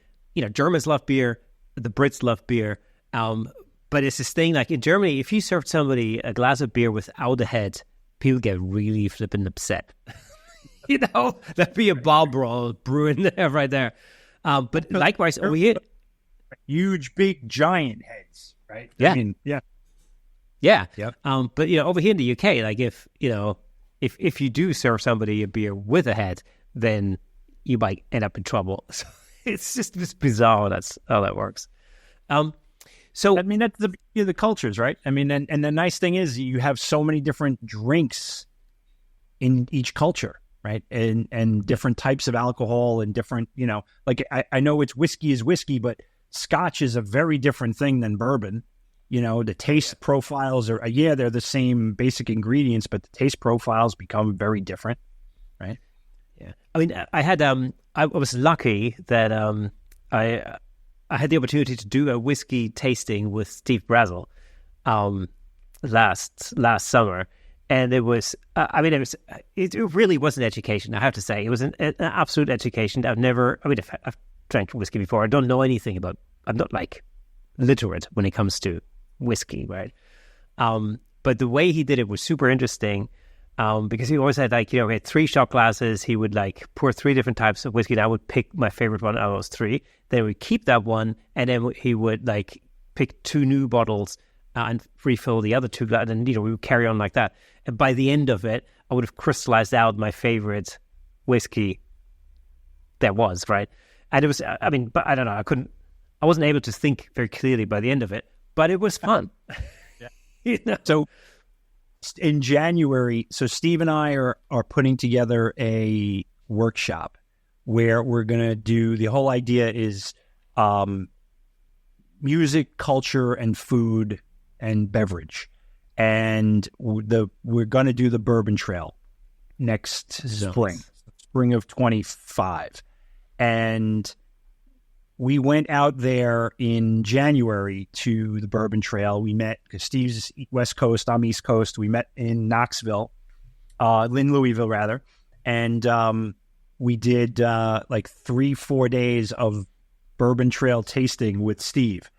Germans love beer, the Brits love beer. But it's this thing, like in Germany, if you served somebody a glass of beer without a head, people get really flippin' upset. That'd be a Barbara brewing there, right there. But likewise over here, huge, big, giant heads, right? Yeah. I mean, yeah. But over here in the UK, like if you do serve somebody a beer with a head, then you might end up in trouble. So it's just bizarre. That's how that works. So I mean, that's the cultures, right? I mean, and the nice thing is you have so many different drinks in each culture, right? And different types of alcohol and different, like I know it's whiskey is whiskey, but Scotch is a very different thing than bourbon. The taste profiles are, they're the same basic ingredients, but the taste profiles become very different, right? Yeah. I mean, I was lucky that I had the opportunity to do a whiskey tasting with Steve Brazel last summer, and it was it really was an education. I have to say, it was an absolute education. I've drank whiskey before. I don't know anything about. I'm not like literate when it comes to whiskey, right? But the way he did it was super interesting. Because he always had he had 3 shot glasses. He would pour 3 different types of whiskey, and I would pick my favorite one out of those 3. Then we'd keep that one, and then he would pick 2 new bottles and refill the other 2 glasses, and we would carry on like that. And by the end of it, I would have crystallized out my favorite whiskey there was, right? And it was, but I don't know, I wasn't able to think very clearly by the end of it, but it was fun. Yeah. So in January, so Steve and I are putting together a workshop where we're going to do, the whole idea is music, culture, and food and beverage. And we're going to do the Bourbon Trail next spring of 25. And we went out there in January to the Bourbon Trail. We met, because Steve's West Coast, I'm East Coast. We met in Knoxville, in Louisville rather. And we did 3-4 days of Bourbon Trail tasting with Steve.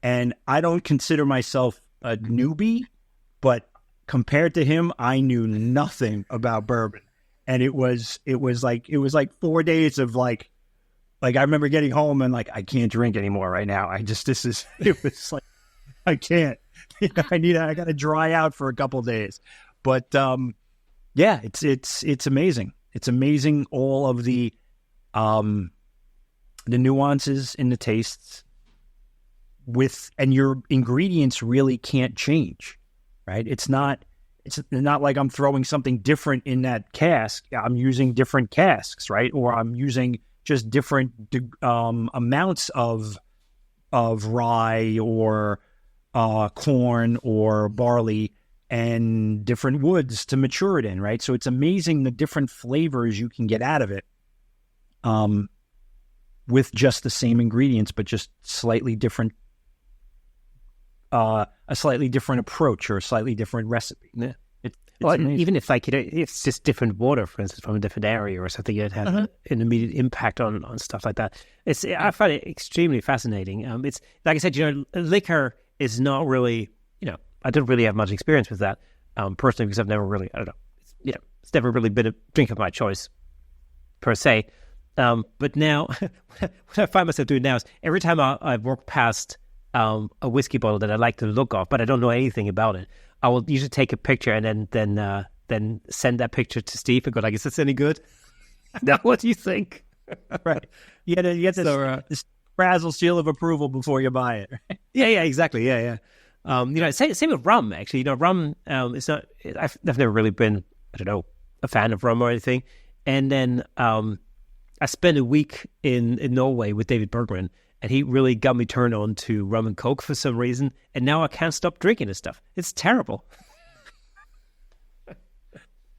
And I don't consider myself a newbie, but compared to him, I knew nothing about bourbon. And it was like 4 days of I remember getting home and I can't drink anymore right now. It was like, I can't, I got to dry out for a couple of days. But it's amazing. It's amazing. All of the nuances in the tastes and your ingredients really can't change, right? It's not like I'm throwing something different in that cask. I'm using different casks, right? Or I'm using just different amounts of rye or corn or barley and different woods to mature it in, right? So it's amazing the different flavors you can get out of it with just the same ingredients, but just slightly different, a slightly different approach or a slightly different recipe. Yeah. Even if it's just different water, for instance, from a different area or something, it had an immediate impact on stuff like that. I find it extremely fascinating. It's like I said, liquor is not really, I don't really have much experience with that personally, because I've never really, I don't know, it's never really been a drink of my choice per se. But now, what I find myself doing now is every time I walk past a whiskey bottle that I like the look of, but I don't know anything about it, I will usually take a picture and then send that picture to Steve and go is this any good? Now, what do you think? Right. You get this Brazel seal of approval before you buy it. Right? Yeah, exactly. Yeah. Same with rum, actually. Rum, it's not, I've never really been, a fan of rum or anything. And then I spent a week in Norway with David Bergman, and he really got me turned on to rum and coke for some reason. And now I can't stop drinking this stuff. It's terrible.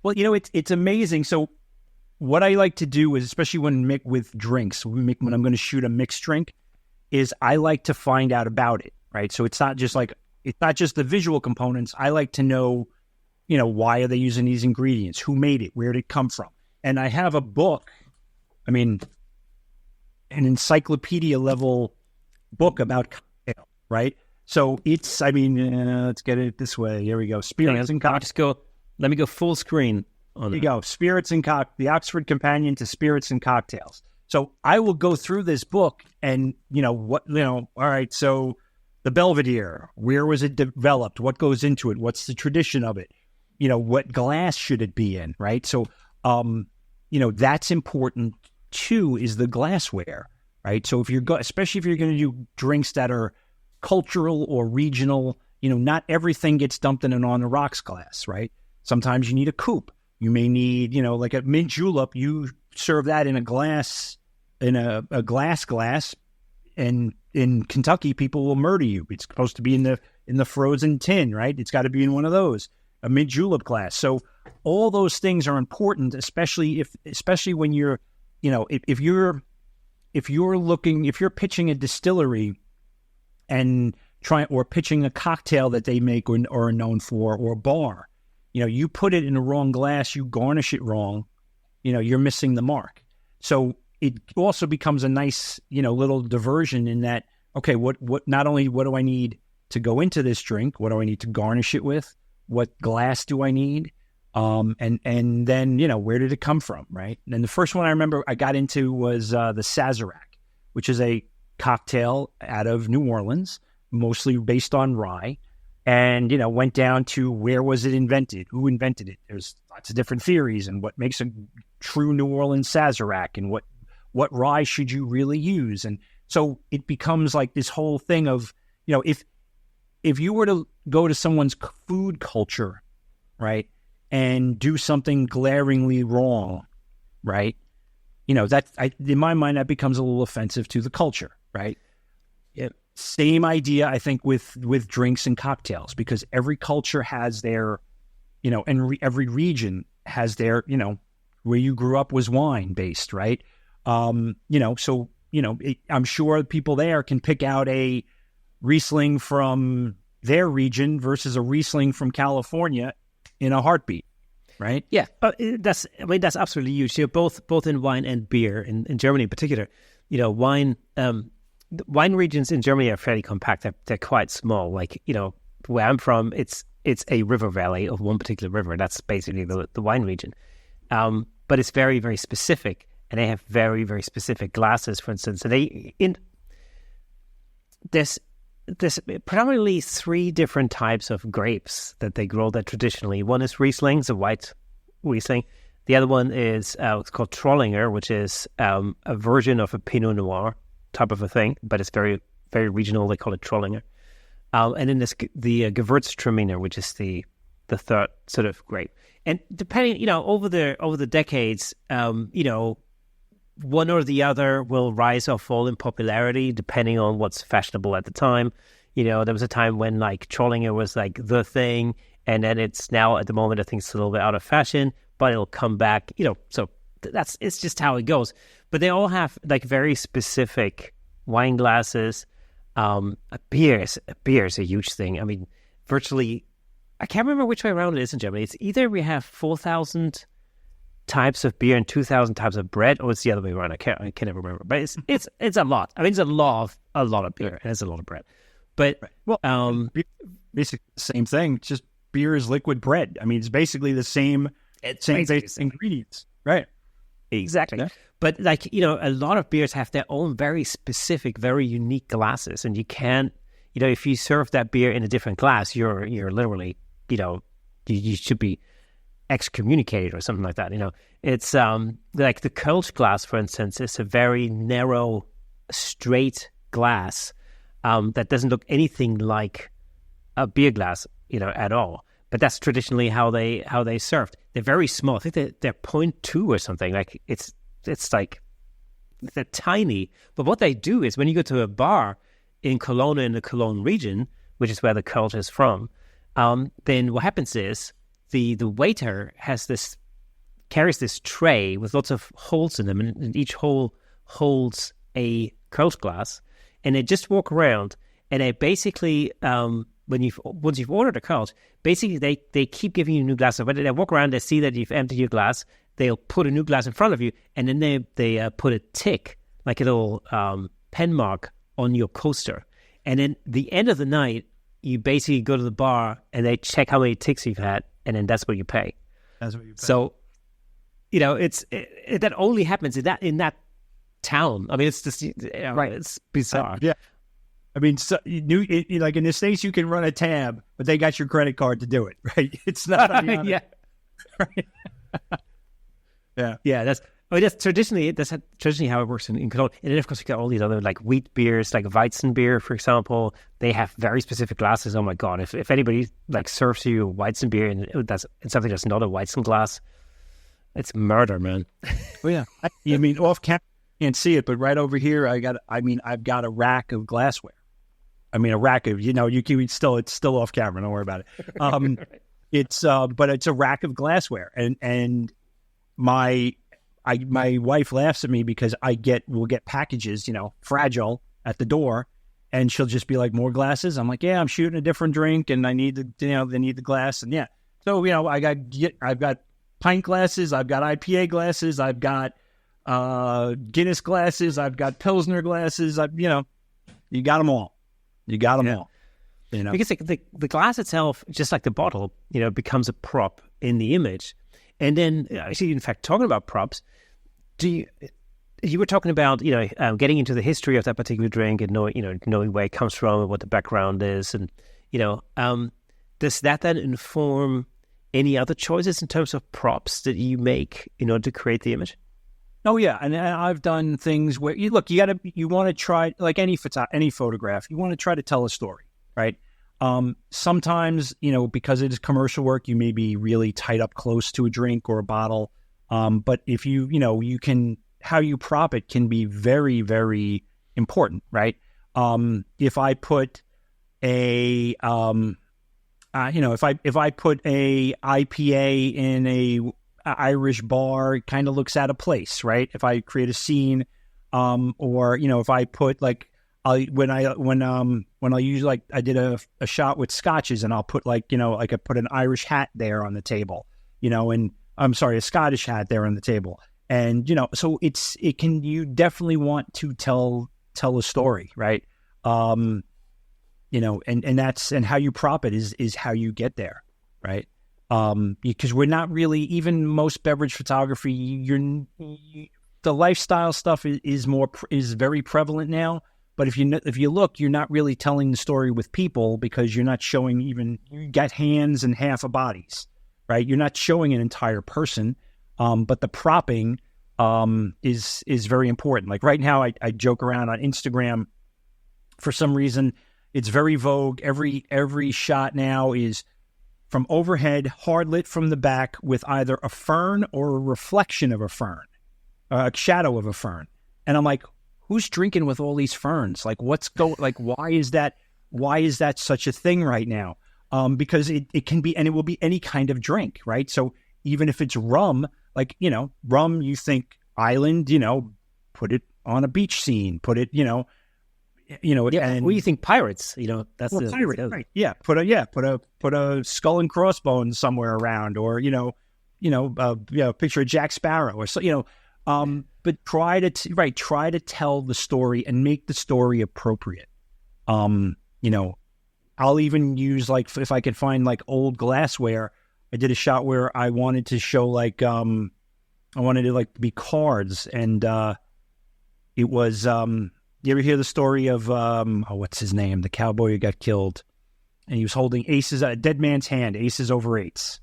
Well, it's amazing. So what I like to do is, especially when with drinks, when I'm going to shoot a mixed drink, is I like to find out about it, right? So it's not just the visual components. I like to know, why are they using these ingredients? Who made it? Where did it come from? And I have a book, an encyclopedia level book about cocktail, right? So let's get it this way. Here we go. Spirits and cocktails. Let me go full screen. on There you go. The Oxford Companion to Spirits and Cocktails. So I will go through this book and, all right, so the Belvedere, where was it developed? What goes into it? What's the tradition of it? What glass should it be in, right? So, that's important too, is the glassware, right? So especially if you're going to do drinks that are cultural or regional, not everything gets dumped in an on the rocks glass, right? Sometimes you need a coupe. You may need, like a mint julep, you serve that in a glass, in a glass, and in Kentucky, people will murder you. It's supposed to be in the frozen tin, right? It's got to be in one of those, a mint julep glass. So all those things are important, especially when you're, if you're pitching a distillery and pitching a cocktail that they make or are known for, or a bar, you put it in the wrong glass, you garnish it wrong, you're missing the mark. So it also becomes a nice, little diversion in that, okay, not only what do I need to go into this drink, what do I need to garnish it with? What glass do I need? And then, where did it come from, right? And the first one I remember I got into was the Sazerac, which is a cocktail out of New Orleans, mostly based on rye. And, went down to where was it invented? Who invented it? There's lots of different theories, and what makes a true New Orleans Sazerac, and what rye should you really use? And so it becomes like this whole thing of, if you were to go to someone's food culture, right, and do something glaringly wrong, right, in my mind, that becomes a little offensive to the culture, right? Yeah. Same idea, I think, with drinks and cocktails, because every culture has their, and every region has their, where you grew up was wine based, right? I'm sure people there can pick out a Riesling from their region versus a Riesling from California in a heartbeat, right? Yeah, that's absolutely huge. Both in wine and beer, in Germany in particular, wine. The wine regions in Germany are fairly compact. They're quite small. Like, where I'm from, it's a river valley of one particular river. That's basically the wine region. But it's very, very specific, and they have very, very specific glasses, for instance. So there's predominantly 3 different types of grapes that they grow there traditionally. One is Riesling, it's a white Riesling. The other one is it's called Trollinger, which is a version of a Pinot Noir type of a thing, but it's very, very regional. They call it Trollinger. And then there's the Gewürztraminer, which is the third sort of grape. And depending, over the decades, one or the other will rise or fall in popularity depending on what's fashionable at the time. There was a time when like Trollinger was like the thing, and then it's now at the moment I think it's a little bit out of fashion, but it'll come back. So it's just how it goes. But they all have like very specific wine glasses. Beer is a huge thing. I mean, virtually, I can't remember which way around it is in Germany. It's either we have 4,000 types of beer and 2,000 types of bread, or it's the other way around. I can never remember. But it's a lot. I mean, it's a lot of beer and it's a lot of bread. But well, basically the same thing. It's just beer is liquid bread. I mean, it's basically the same basic ingredients, right? Exactly. Yeah. But a lot of beers have their own very specific, very unique glasses, and you can't, if you serve that beer in a different glass, you're literally, you should be excommunicated or something like that. It's like the Kölsch glass, for instance, is a very narrow, straight glass that doesn't look anything like a beer glass, at all. But that's traditionally how they served. They're very small. I think they're 0.2 or something. Like it's like they're tiny. But what they do is when you go to a bar in Cologne, in the Cologne region, which is where the Kölsch is from, then what happens is the waiter carries this tray with lots of holes in them, and each hole holds a Kölsch glass, and they just walk around, and they basically once you've ordered a Kölsch, basically they keep giving you new glasses. When they walk around, they see that you've emptied your glass, they'll put a new glass in front of you, and then they put a tick, like a little pen mark on your coaster. And then the end of the night, you basically go to the bar and they check how many ticks you've had, and then that's what you pay. That's what you pay. So that only happens in that town. I mean, it's just Right. It's bizarre. Yeah. I mean, so, like in the States, you can run a tab, but they got your credit card to do it, right? It's not. Yeah. Right. Yeah. Yeah, that's traditionally how it works in Cologne. And then of course you got all these other like wheat beers, like Weizen beer, for example. They have very specific glasses. Oh my god, if anybody like serves you Weizen beer and that's something that's not a Weizen glass, it's murder, man. Oh yeah. You mean off camera you can't see it, but right over here I've got a rack of glassware. I mean a rack of it's still off camera, don't worry about it. But it's a rack of glassware and my wife laughs at me because we'll get packages, fragile at the door, and she'll just be like, more glasses. I'm like, yeah, I'm shooting a different drink and I need they need the glass. And yeah. So, I've got pint glasses. I've got IPA glasses. I've got, Guinness glasses. I've got Pilsner glasses. You got them all. You got them all. Because the glass itself, just like the bottle, becomes a prop in the image. And then, actually, in fact, talking about props, you were talking about getting into the history of that particular drink and knowing where it comes from and what the background is, and does that then inform any other choices in terms of props that you make in order to create the image? Oh yeah, and I've done things where you want to try, like any photograph, you want to try to tell a story, right? Sometimes, because it is commercial work, you may be really tight up close to a drink or a bottle. But if you can, how you prop it can be very, very important, right? If I put if I put a IPA in a Irish bar, it kind of looks out of place, right? If I create a scene, or if I put like, I did a shot with scotches and I'll put I put an Irish hat there on the table, and I'm sorry, a Scottish hat there on the table. And, so you definitely want to tell a story, right? And how you prop it is how you get there, right? Because we're not really, even most beverage photography, the lifestyle stuff is very prevalent now. But if you look, you're not really telling the story with people because you're not showing you got hands and half of bodies, right? You're not showing an entire person, but the propping is very important. Like right now, I joke around on Instagram. For some reason, it's very vogue. Every shot now is from overhead, hard lit from the back with either a fern or a reflection of a fern, a shadow of a fern. And I'm like, who's drinking with all these ferns? Like, why is that such a thing right now? Because it can be, and it will be any kind of drink, right? So even if it's rum, rum, you think island, put it on a beach scene, put it, yeah. And you think pirates, that's pirate, right? Yeah. Put a skull and crossbones somewhere around, or, picture of Jack Sparrow or so, but try to tell the story and make the story appropriate. I'll even use, if I could find old glassware. I did a shot where I wanted to show I wanted it to be cards, and it was you ever hear the story of what's his name, the cowboy who got killed, and he was holding aces, a dead man's hand, aces over eights.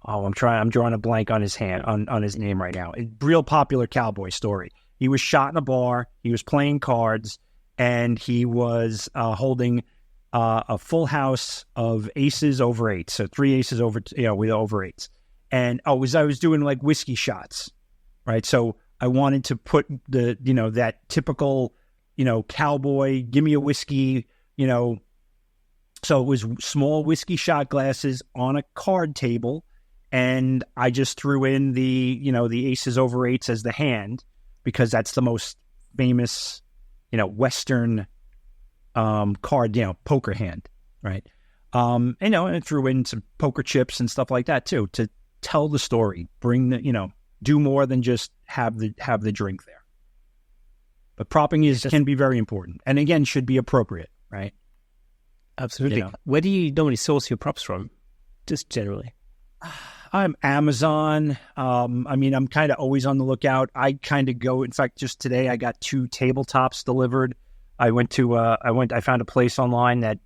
Oh, I'm drawing a blank on his hand, on his name right now. A real popular cowboy story. He was shot in a bar. He was playing cards, and he was holding a full house of aces over eights. So 3 aces over, with over eights. And I was doing whiskey shots, right? So I wanted to put that typical, cowboy, give me a whiskey, So it was small whiskey shot glasses on a card table. And I just threw in the aces over eights as the hand, because that's the most famous, Western card, poker hand, right? And I threw in some poker chips and stuff like that too, to tell the story, bring the, do more than just have the drink there. But propping can be very important, and again, should be appropriate, right? Absolutely. Where do you normally source your props from, just generally? I'm Amazon. I mean, I'm kind of always on the lookout. I kind of go. In fact, just today I got 2 tabletops delivered. I found a place online that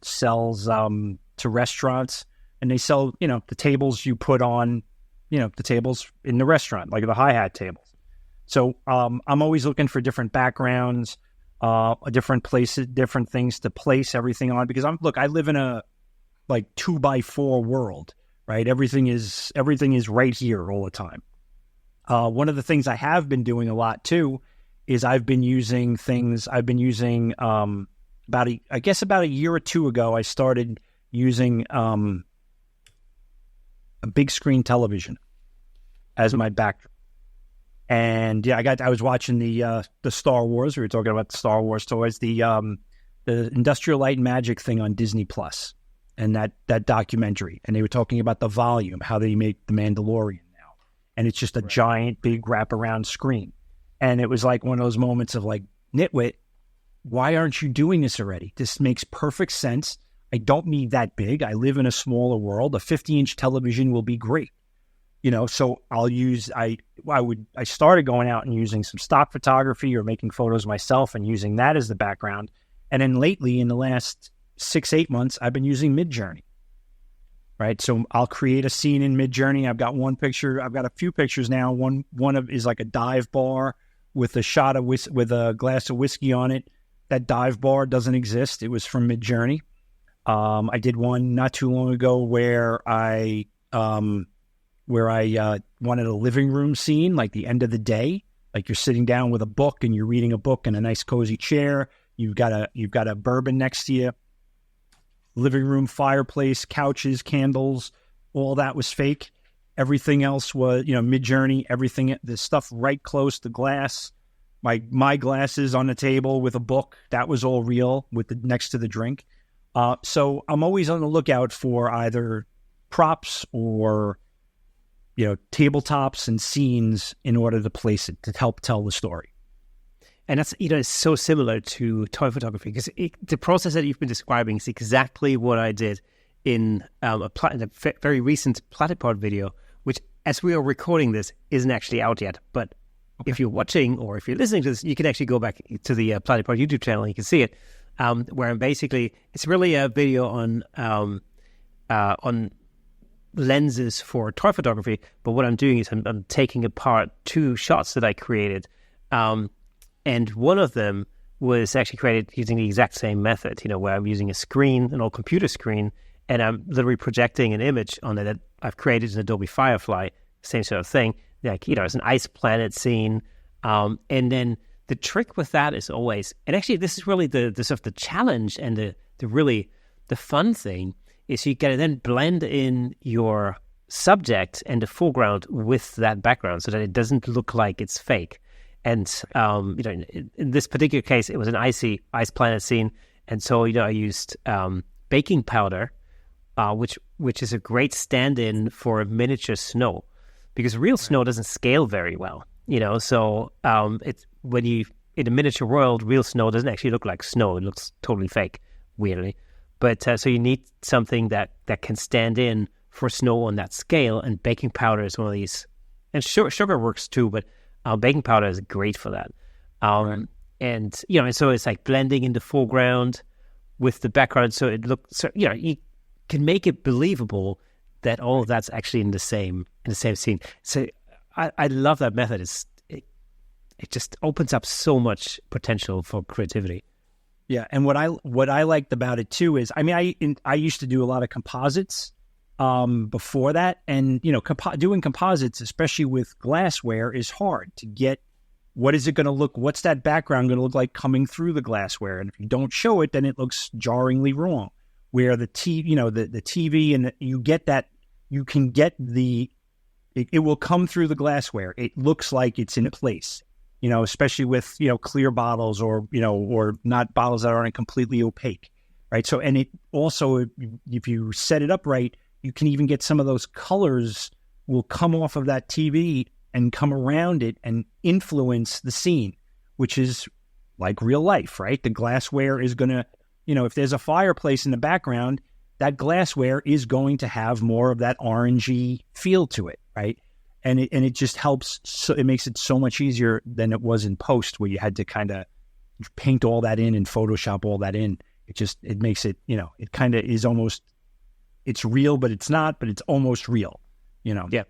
sells to restaurants, and they sell, the tables you put on, the tables in the restaurant, like the hi-hat tables. So I'm always looking for different backgrounds, different places, different things to place everything on, because I live in a 2x4 world, right? Everything is right here all the time. One of the things I have been doing a lot too is I've been using about a year or two ago, I started using a big screen television as my backdrop. And yeah, I was watching the Star Wars. We were talking about the Star Wars toys, the Industrial Light and Magic thing on Disney Plus, and that documentary. And they were talking about the volume, how they make The Mandalorian now, and it's just a giant, big wraparound screen. And it was like one of those moments of like, nitwit, why aren't you doing this already? This makes perfect sense. I don't need that big. I live in a smaller world. A 50-inch television will be great. So I started going out and using some stock photography or making photos myself and using that as the background. And then lately, in the last 6-8 months, I've been using Midjourney. Right. So I'll create a scene in Midjourney. I've got one picture. I've got a few pictures now. One is like a dive bar with with a glass of whiskey on it. That dive bar doesn't exist. It was from Midjourney. I did one not too long ago where I wanted a living room scene, like the end of the day, like you're sitting down with a book and you're reading a book in a nice cozy chair. You've got a bourbon next to you, living room, fireplace, couches, candles, all that was fake. Everything else was, Midjourney, everything, the stuff right close to glass. My glasses on the table with a book, that was all real next to the drink. So I'm always on the lookout for either props or, tabletops and scenes in order to place it to help tell the story. And that's, it's so similar to toy photography, because the process that you've been describing is exactly what I did in a very recent Platypod video, which, as we are recording this, isn't actually out yet. But if you're watching or if you're listening to this, you can actually go back to the Platypod YouTube channel and you can see it, where I'm it's really a video on lenses for toy photography. But what I'm doing is I'm taking apart 2 shots that I created. And one of them was actually created using the exact same method, where I'm using an old computer screen, and I'm literally projecting an image on it that I've created in Adobe Firefly, same sort of thing. Like, it's an ice planet scene. And then the trick with that is always, and actually this is really the sort of the challenge and the fun thing, is you can then blend in your subject and the foreground with that background so that it doesn't look like it's fake. And, in this particular case, it was an ice planet scene. And so, I used baking powder, which is a great stand-in for miniature snow, because real snow doesn't scale very well, So it's when in a miniature world, real snow doesn't actually look like snow. It looks totally fake, weirdly. But so you need something that can stand in for snow on that scale. And baking powder is one of these. And sugar works too, but baking powder is great for that. Right. And, and so it's like blending in the foreground with the background. So it looks, you can make it believable that all of that's actually in the same scene. So I love that method. It just opens up so much potential for creativity. Yeah. And what I liked about it too is, I used to do a lot of composites before that. And, doing composites, especially with glassware, is hard to get. What is it going to look? What's that background going to look like coming through the glassware? And if you don't show it, then it looks jarringly wrong. Where the TV and you get that, you can get it will come through the glassware. It looks like it's in place, especially with, clear bottles or not bottles that aren't completely opaque. Right. So, and it also, if you set it up right, you can even get some of those colors will come off of that TV and come around it and influence the scene, which is like real life, right? The glassware is going to, if there's a fireplace in the background, that glassware is going to have more of that orangey feel to it, right? And it just helps. So it makes it so much easier than it was in post, where you had to kind of paint all that in and Photoshop all that in. It makes it, it kind of is almost, it's real, but it's not, but it's almost real, Yeah.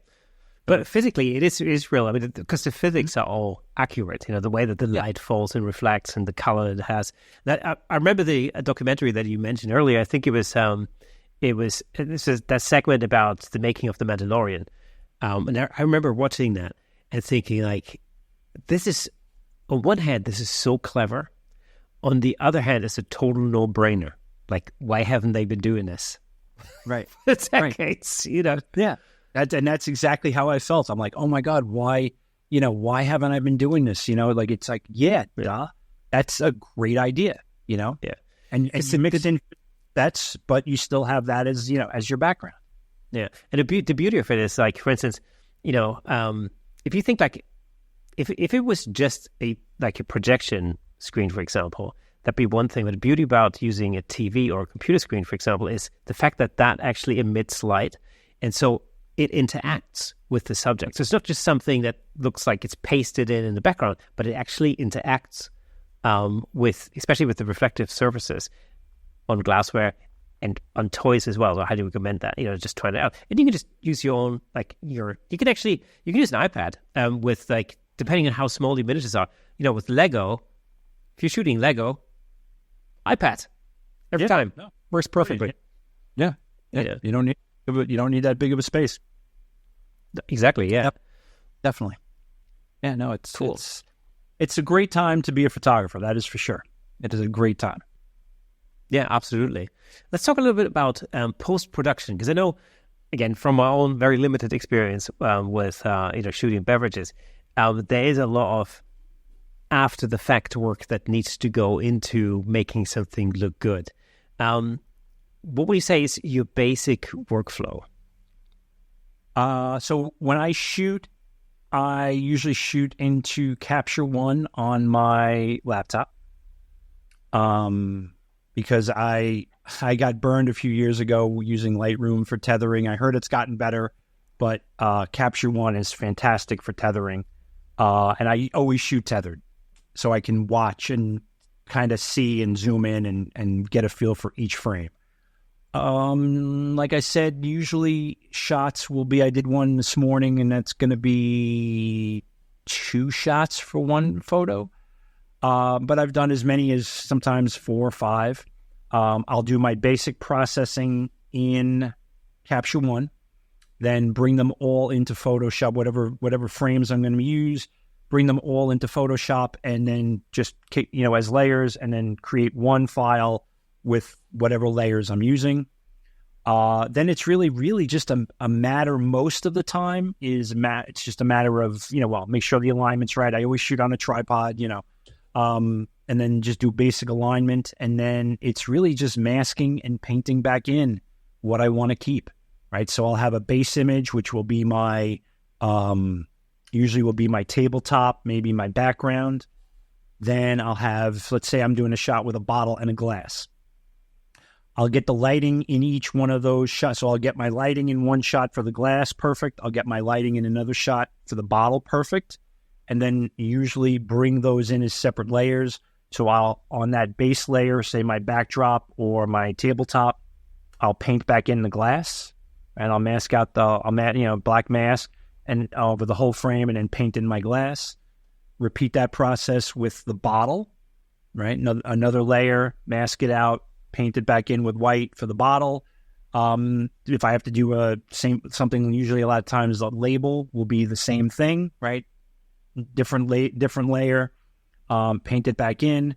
But physically, it is real. I mean, because the physics are all accurate. The way that the light falls and reflects, and the color it has. That I remember the documentary that you mentioned earlier. I think it was that segment about the making of the Mandalorian, and I remember watching that and thinking, like, this is, on one hand, this is so clever. On the other hand, it's a total no-brainer. Like, why haven't they been doing this? Right. For decades, Yeah. And that's exactly how I felt. I'm like, oh my God, why haven't I been doing this? Like, it's like, duh, that's a great idea, Yeah. And to mix in but you still have that as, as your background. Yeah. And the beauty of it is, like, for instance, if you think, like, if it was just a projection screen, for example, that'd be one thing. But the beauty about using a TV or a computer screen, for example, is the fact that actually emits light. And so it interacts with the subject. So it's not just something that looks like it's pasted in the background, but it actually interacts especially with the reflective surfaces on glassware and on toys as well. So I highly recommend that, just try it out. And you can just use your own, you can use an iPad with, like, depending on how small the miniatures are, with Lego, if you're shooting Lego, iPad every time. No. Works perfectly. Yeah. You don't need that big of a space. Exactly. Yeah. Yep. Definitely. Yeah. No, it's cool. It's a great time to be a photographer. That is for sure. It is a great time. Yeah, absolutely. Let's talk a little bit about post-production, because I know, again, from my own very limited experience with shooting beverages, there is a lot of after-the-fact work that needs to go into making something look good. What would you say is your basic workflow? So when I shoot, I usually shoot into Capture One on my laptop. Because I got burned a few years ago using Lightroom for tethering. I heard it's gotten better, but Capture One is fantastic for tethering. And I always shoot tethered, so I can watch and kind of see and zoom in and get a feel for each frame. Like I said, usually shots will be, I did one this morning, and that's going to be 2 shots for one photo. But I've done as many as sometimes 4 or 5. I'll do my basic processing in Capture One, then bring them all into Photoshop, whatever frames I'm going to use, bring them all into Photoshop, and then just, as layers, and then create one file with whatever layers I'm using. Then it's really just a matter, most of the time, it's just a matter of, make sure the alignment's right. I always shoot on a tripod, and then just do basic alignment. And then it's really just masking and painting back in what I want to keep, right? So I'll have a base image, which will be my, usually will be my tabletop, maybe my background. Then I'll have, let's say I'm doing a shot with a bottle and a glass. I'll get the lighting in each one of those shots. So I'll get my lighting in one shot for the glass, perfect. I'll get my lighting in another shot for the bottle, perfect. And then usually bring those in as separate layers. So I'll, on that base layer, say my backdrop or my tabletop, I'll paint back in the glass, and I'll mask out black mask and over the whole frame, and then paint in my glass. Repeat that process with the bottle, right? Another layer, mask it out, paint it back in with white for the bottle. If I have to do something, usually a lot of times the label will be the same thing, right? Different layer, paint it back in.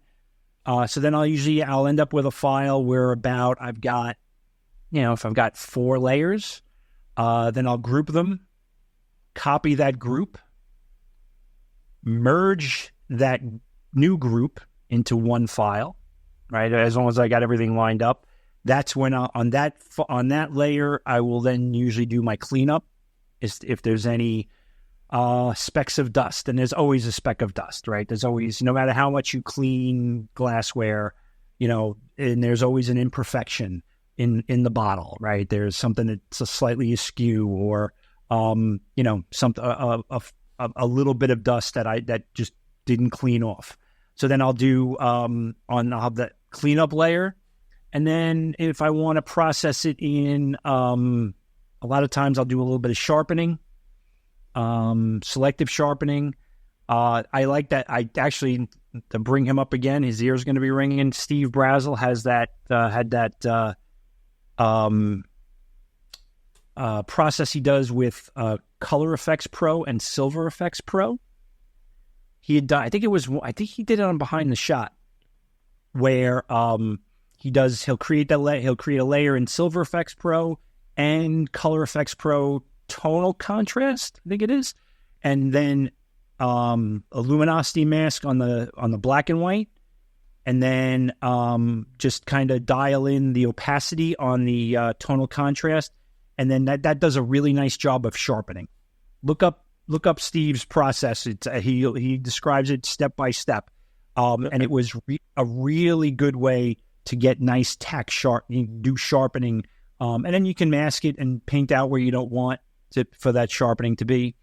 So then I'll end up with a file where I've got, if I've got 4 layers, then I'll group them, copy that group, merge that new group into one file, right? As long as I got everything lined up, that's when on that layer, I will then usually do my cleanup. If there's any specks of dust, and there's always a speck of dust, right? There's always, no matter how much you clean glassware, and there's always an imperfection. in the bottle, right? There's something that's slightly askew, or something a little bit of dust that just didn't clean off. So then I'll do I'll have that cleanup layer, and then if I want to process it in, a lot of times I'll do a little bit of sharpening, selective sharpening. I like that. I actually, to bring him up again, his ear's going to be ringing. Steve Brazel has had that process he does with Color Effects Pro and Silver Effects Pro. He had done, I think he did it on Behind the Shot, where he'll create a layer in Silver Effects Pro and Color Effects Pro tonal contrast, I think it is, and then a luminosity mask on the black and white, and then just kind of dial in the opacity on the tonal contrast, and then that does a really nice job of sharpening. Look up Steve's process. He describes it step by step, and it was a really good way to get nice tack do sharpening, and then you can mask it and paint out where you don't want for that sharpening to be.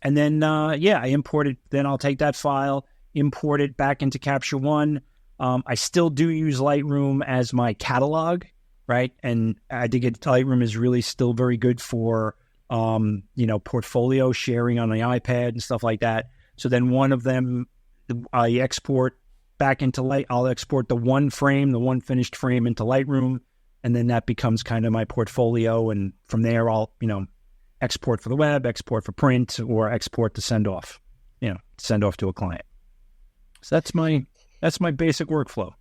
And then, I import it. Then I'll take that file, import it back into Capture One. I still do use Lightroom as my catalog, right? And I think Lightroom is really still very good for, portfolio sharing on the iPad and stuff like that. So then one of them, I export back into I'll export the one finished frame into Lightroom, and then that becomes kind of my portfolio. And from there, I'll, export for the web, export for print, or export to send off to a client. So that's my basic workflow.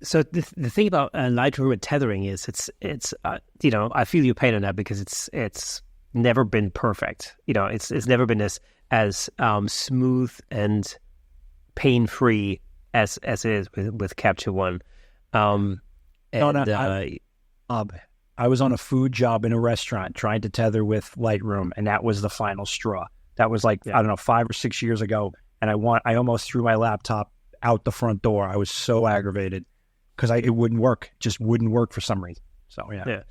So the thing about Lightroom and tethering is it's I feel your pain on that, because it's never been perfect. It's never been as smooth and pain-free as it is with Capture One. I was on a food job in a restaurant trying to tether with Lightroom, and that was the final straw. That was I don't know, 5 or 6 years ago, and I almost threw my laptop out the front door. I was so aggravated because it wouldn't work. It just wouldn't work for some reason. So yeah.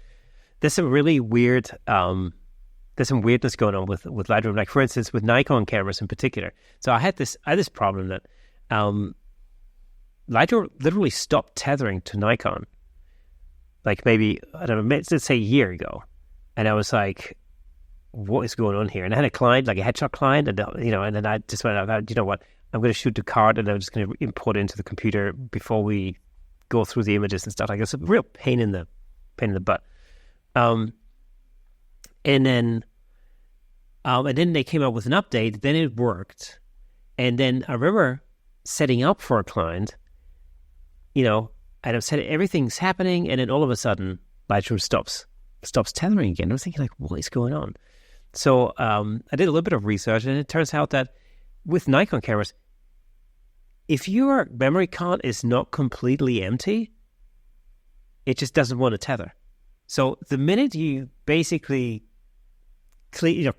There's some really weird. There's some weirdness going on with Lightroom. Like, for instance, with Nikon cameras in particular. So I had this problem that Lightroom literally stopped tethering to Nikon. Like, maybe, I don't know, let's say a year ago. And I was like, what is going on here? And I had a client, like a headshot client, and and then I just went out, you know what, I'm going to shoot the card, and I'm just going to import it into the computer before we go through the images and stuff. Like, it's a real pain in the butt. And then they came out with an update. Then it worked. And then I remember setting up for a client, and I've said everything's happening, and then all of a sudden, Lightroom stops tethering again. I was thinking, like, what is going on? So I did a little bit of research, and it turns out that with Nikon cameras, if your memory card is not completely empty, it just doesn't want to tether. So the minute you basically clear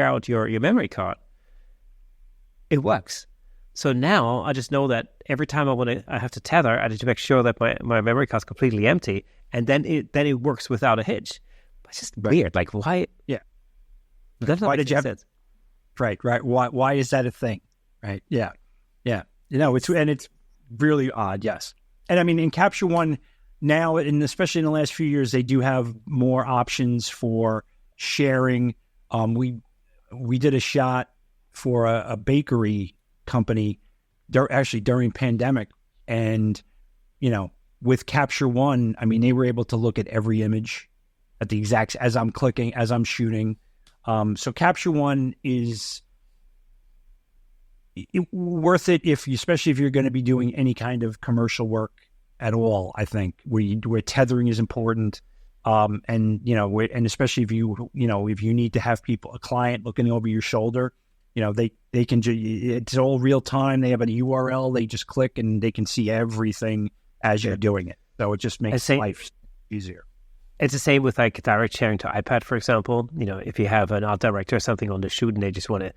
out your memory card, it works. So now I just know that every time I have to tether, I need to make sure that my memory card is completely empty, and then it works without a hitch. It's just weird. Like, why? Yeah. Why did you have sense. Right. Why is that a thing? Right. Yeah. It's really odd. Yes. And I mean, in Capture One now, and especially in the last few years, they do have more options for sharing. We did a shot for a bakery company during pandemic, and with Capture One, I mean, they were able to look at every image at the exact as I'm clicking, as I'm shooting. So Capture One is worth it especially if you're going to be doing any kind of commercial work at all. I think where tethering is important, and especially if you need to have a client looking over your shoulder. They can it's all real time. They have a URL. They just click and they can see everything as you're doing it. So it just makes life easier. It's the same with like direct sharing to iPad, for example. If you have an art director or something on the shoot and they just want to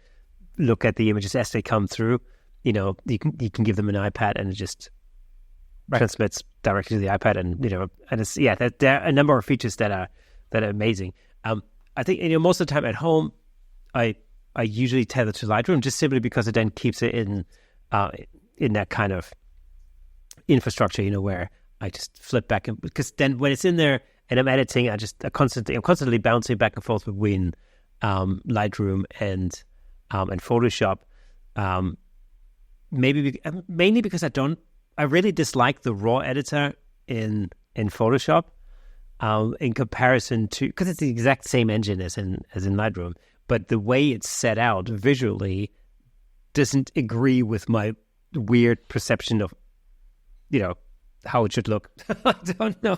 look at the images as they come through, you can give them an iPad and it just transmits directly to the iPad, and and it's there are a number of features that are amazing. I think most of the time at home, I usually tether to Lightroom just simply because it then keeps it in that kind of infrastructure, where I just flip back, and because then when it's in there and I'm editing, I'm constantly bouncing back and forth between Lightroom and Photoshop. Mainly because I really dislike the raw editor in Photoshop in comparison to, because it's the exact same engine as in Lightroom, but the way it's set out visually doesn't agree with my weird perception of how it should look. I don't know.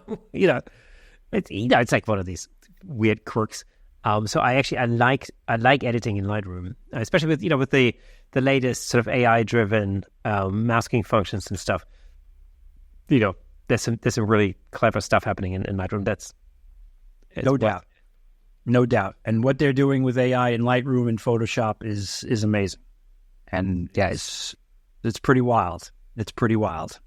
It's like one of these weird quirks. So I like editing in Lightroom, especially with the latest sort of AI driven masking functions and stuff. There's some really clever stuff happening in Lightroom. No doubt. And what they're doing with AI in Lightroom and Photoshop is amazing. And yeah, it's pretty wild. It's pretty wild.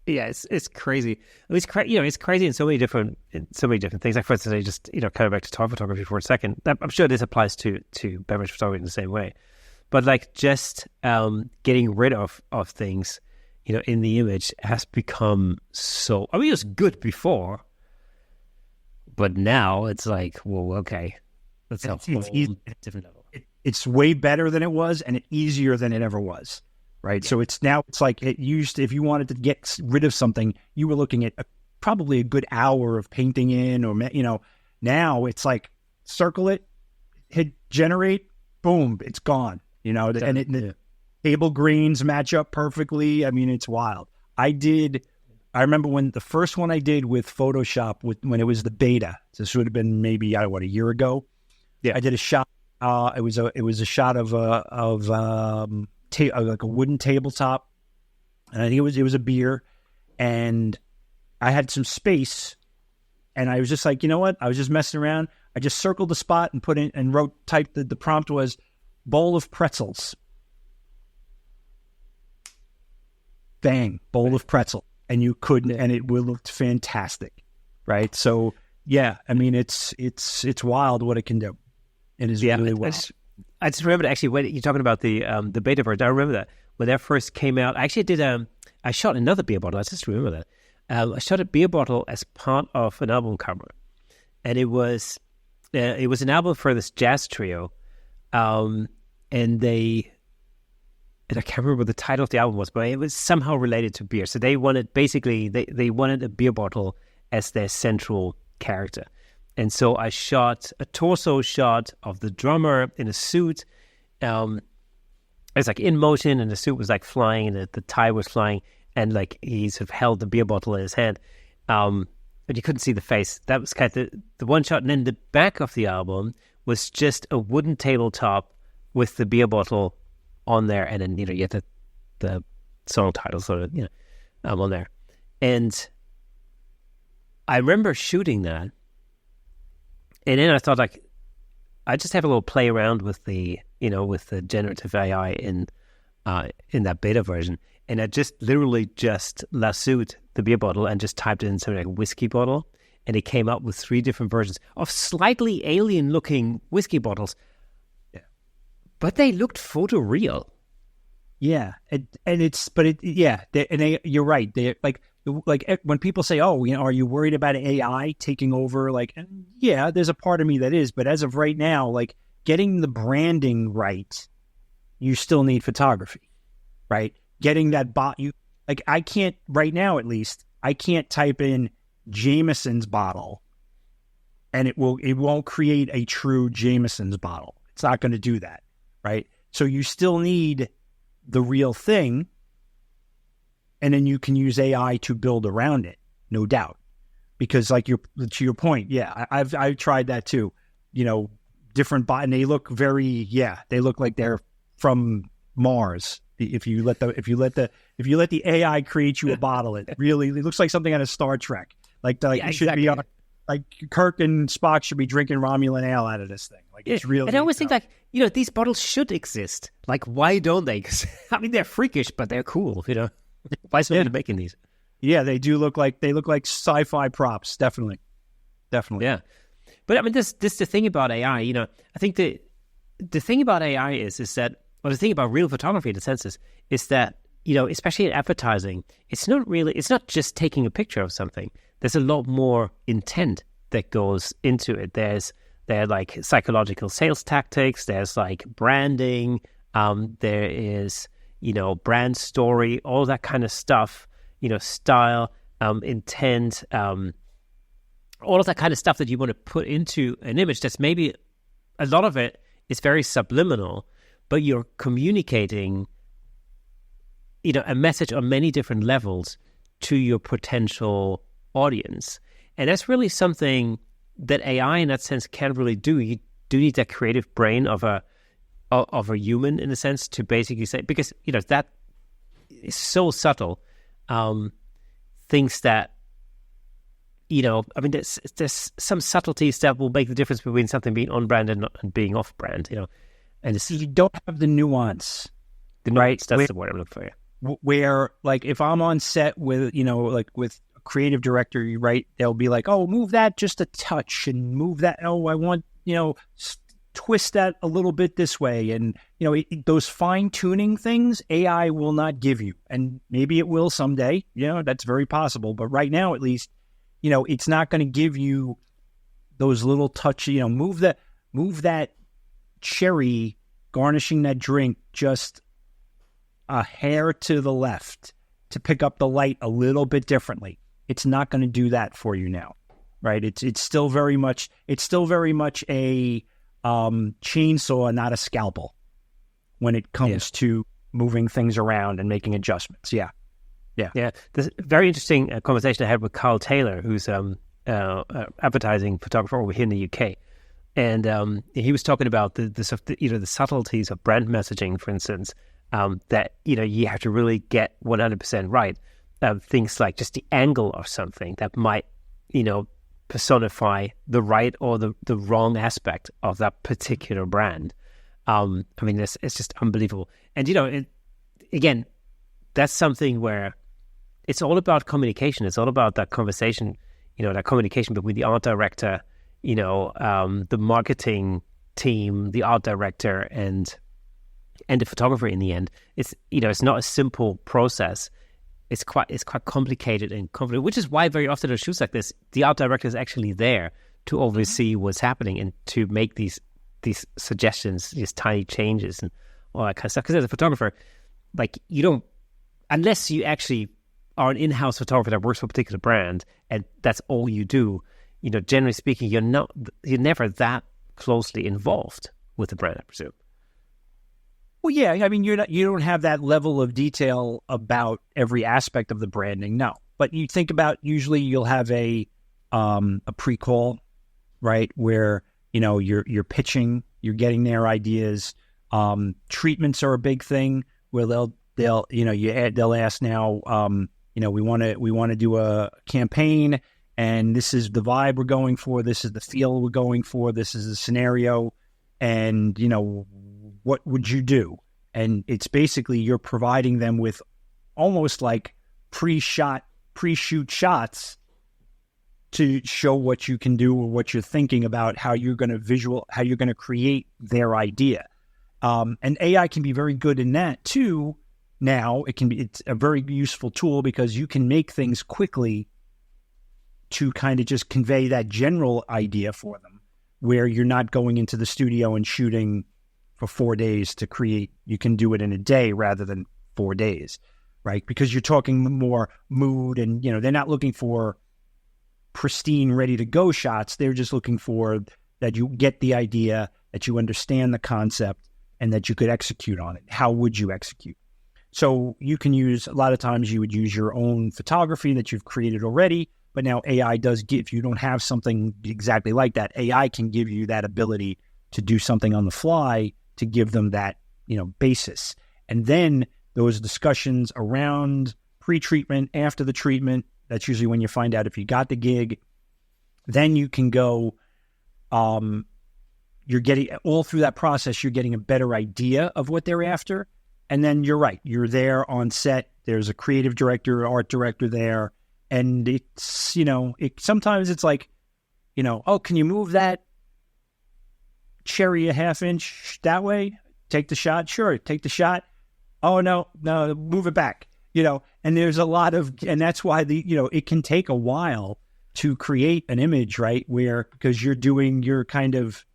Yeah, it's crazy. It's crazy in so many different things. Like, for instance, just coming back to talk photography for a second. I'm sure this applies to beverage photography in the same way. But like just getting rid of things, in the image has become so. I mean, it was good before, but now it's like, well, okay, that's a whole different level. It's way better than it was, and easier than it ever was. Right. Yeah. So it's like it used to, if you wanted to get rid of something, you were looking at probably a good hour of painting in, or, now it's like circle it, hit generate, boom, it's gone, the table greens match up perfectly. I mean, it's wild. I remember when the first one I did with Photoshop when it was the beta, this would have been maybe, a year ago. Yeah. I did a shot. It was a shot of like a wooden tabletop, and I think it was a beer, and I had some space, and I was just like, you know what? I was just messing around. I just circled the spot and put in and typed the prompt was bowl of pretzels. Bang, bowl of pretzel, and you couldn't, and it looked fantastic, right? So yeah, I mean, it's wild what it can do. It is really wild. I just remember actually when you're talking about the beta version. I remember that when that first came out. I actually I shot another beer bottle. I just remember that. I shot a beer bottle as part of an album cover, and it was an album for this jazz trio, and I can't remember what the title of the album was, but it was somehow related to beer. So they wanted they wanted a beer bottle as their central character. And so I shot a torso shot of the drummer in a suit. It's like in motion, and the suit was like flying, and the tie was flying, and like he sort of held the beer bottle in his hand. But you couldn't see the face. That was kind of the one shot. And then the back of the album was just a wooden tabletop with the beer bottle on there, and then you get the song title sort of on there. And I remember shooting that. And then I thought, like, I just have a little play around with the generative AI in that beta version, and I just literally just lassoed the beer bottle and just typed in something like whiskey bottle, and it came up with 3 different versions of slightly alien-looking whiskey bottles. Yeah, but they looked photoreal. Yeah, you're right. They like when people say, "Oh, are you worried about AI taking over?" Like, yeah, there's a part of me that is, but as of right now, like getting the branding right, you still need photography, right? Getting that I can't right now, at least, I can't type in Jameson's bottle, and it won't create a true Jameson's bottle. It's not going to do that, right? So you still need the real thing. And then you can use AI to build around it, no doubt. Because to your point, yeah, I've tried that too. Different and they look they look like they're from Mars. If you let the AI create you a bottle, it looks like something out of Star Trek. It should be on, like Kirk and Spock should be drinking Romulan ale out of this thing. Like it's really. And I always think these bottles should exist. Like, why don't they? 'Cause, I mean, they're freakish, but they're cool. Why is somebody making these? Yeah, they look like sci-fi props. Definitely. Yeah. But I mean, this the thing about AI, I think the thing about AI is that, well, the thing about real photography in a sense is that, especially in advertising, it's not just taking a picture of something. There's a lot more intent that goes into it. There are like psychological sales tactics. There's like branding. There is, brand story, all that kind of stuff, style, intent, all of that kind of stuff that you want to put into an image. That's maybe a lot of it is very subliminal, but you're communicating, a message on many different levels to your potential audience. And that's really something that AI in that sense can't really do. You do need that creative brain of a human in a sense to basically say, because, that is so subtle. Things that, I mean, there's some subtleties that will make the difference between something being on brand and being off brand, and you don't have the nuance. Right. That's the word I'm looking for. Where, like, if I'm on set with, like with a creative director, right, they'll be like, oh, move that just a touch and move that. Oh, I want, twist that a little bit this way. And, those fine tuning things, AI will not give you. And maybe it will someday, that's very possible. But right now, at least, it's not going to give you those little touch, move that cherry garnishing that drink just a hair to the left to pick up the light a little bit differently. It's not going to do that for you now, right? It's still very much a chainsaw, not a scalpel, when it comes to moving things around and making adjustments. Yeah. There's a very interesting conversation I had with Carl Taylor, who's advertising photographer over here in the UK, and he was talking about the subtleties of brand messaging, for instance. That you have to really get 100% right. Things like just the angle of something that might personify the right or the wrong aspect of that particular brand. I mean, it's just unbelievable. And again, that's something where it's all about communication. It's all about that conversation. That communication between the art director, the marketing team, the art director, and the photographer in the end. It's it's not a simple process. It's quite complicated and complicated, which is why very often in shoots like this, the art director is actually there to oversee what's happening and to make these suggestions, these tiny changes and all that kind of stuff. Because as a photographer, like, you don't, unless you actually are an in-house photographer that works for a particular brand and that's all you do, generally speaking, you're never that closely involved with the brand, I presume. Well, yeah, I mean, you don't have that level of detail about every aspect of the branding, no. But you think about, usually you'll have a pre-call, right, where you're pitching, you're getting their ideas. Treatments are a big thing where they'll ask now, we want to do a campaign, and this is the vibe we're going for, this is the feel we're going for, this is the scenario, and what would you do? And it's basically you're providing them with almost like pre-shoot shots to show what you can do or what you're thinking about, how you're going to create their idea. And AI can be very good in that too. Now it's a very useful tool because you can make things quickly to kind of just convey that general idea for them, where you're not going into the studio and shooting for 4 days to create. You can do it in a day rather than 4 days, right? Because you're talking more mood, and they're not looking for pristine, ready to go shots. They're just looking for that you get the idea, that you understand the concept, and that you could execute on it. How would you execute? So you can use, a lot of times you would use your own photography that you've created already, but now AI does give, you don't have something exactly like that. AI can give you that ability to do something on the fly to give them that, basis. And then those discussions around pre-treatment, after the treatment, that's usually when you find out if you got the gig. Then you can go, you're getting, all through that process, you're getting a better idea of what they're after. And then you're right. You're there on set. There's a creative director, art director there. And it's, sometimes it's like, oh, can you move that cherry a half inch that way? Take the shot. Sure. Take the shot. Oh, no, move it back, and there's a lot of, and that's why it can take a while to create an image, right? Because you're kind of,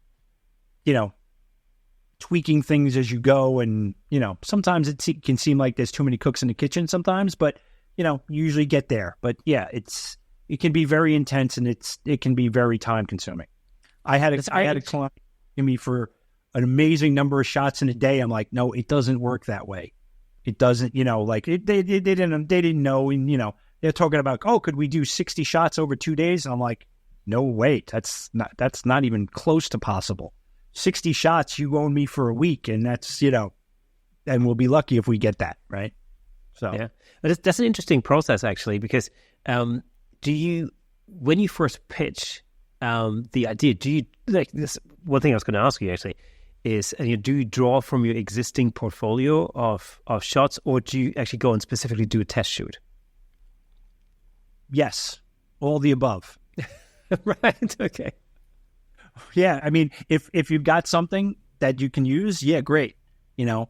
tweaking things as you go. And, sometimes it can seem like there's too many cooks in the kitchen sometimes, but, you usually get there. But yeah, it can be very intense and it can be very time consuming. I had a client give me for an amazing number of shots in a day. I'm like, no, it doesn't work that way. It doesn't, they didn't know. And, they're talking about, oh, could we do 60 shots over 2 days? And I'm like, no, wait, that's not even close to possible. 60 shots, you own me for a week, and that's, and we'll be lucky if we get that, right? So yeah, but that's an interesting process actually, because when you first pitch the idea, do you like this? One thing I was going to ask you actually is, do you draw from your existing portfolio of shots, or do you actually go and specifically do a test shoot? Yes, all the above. Right. Okay. Yeah, I mean, if you've got something that you can use, yeah, great. And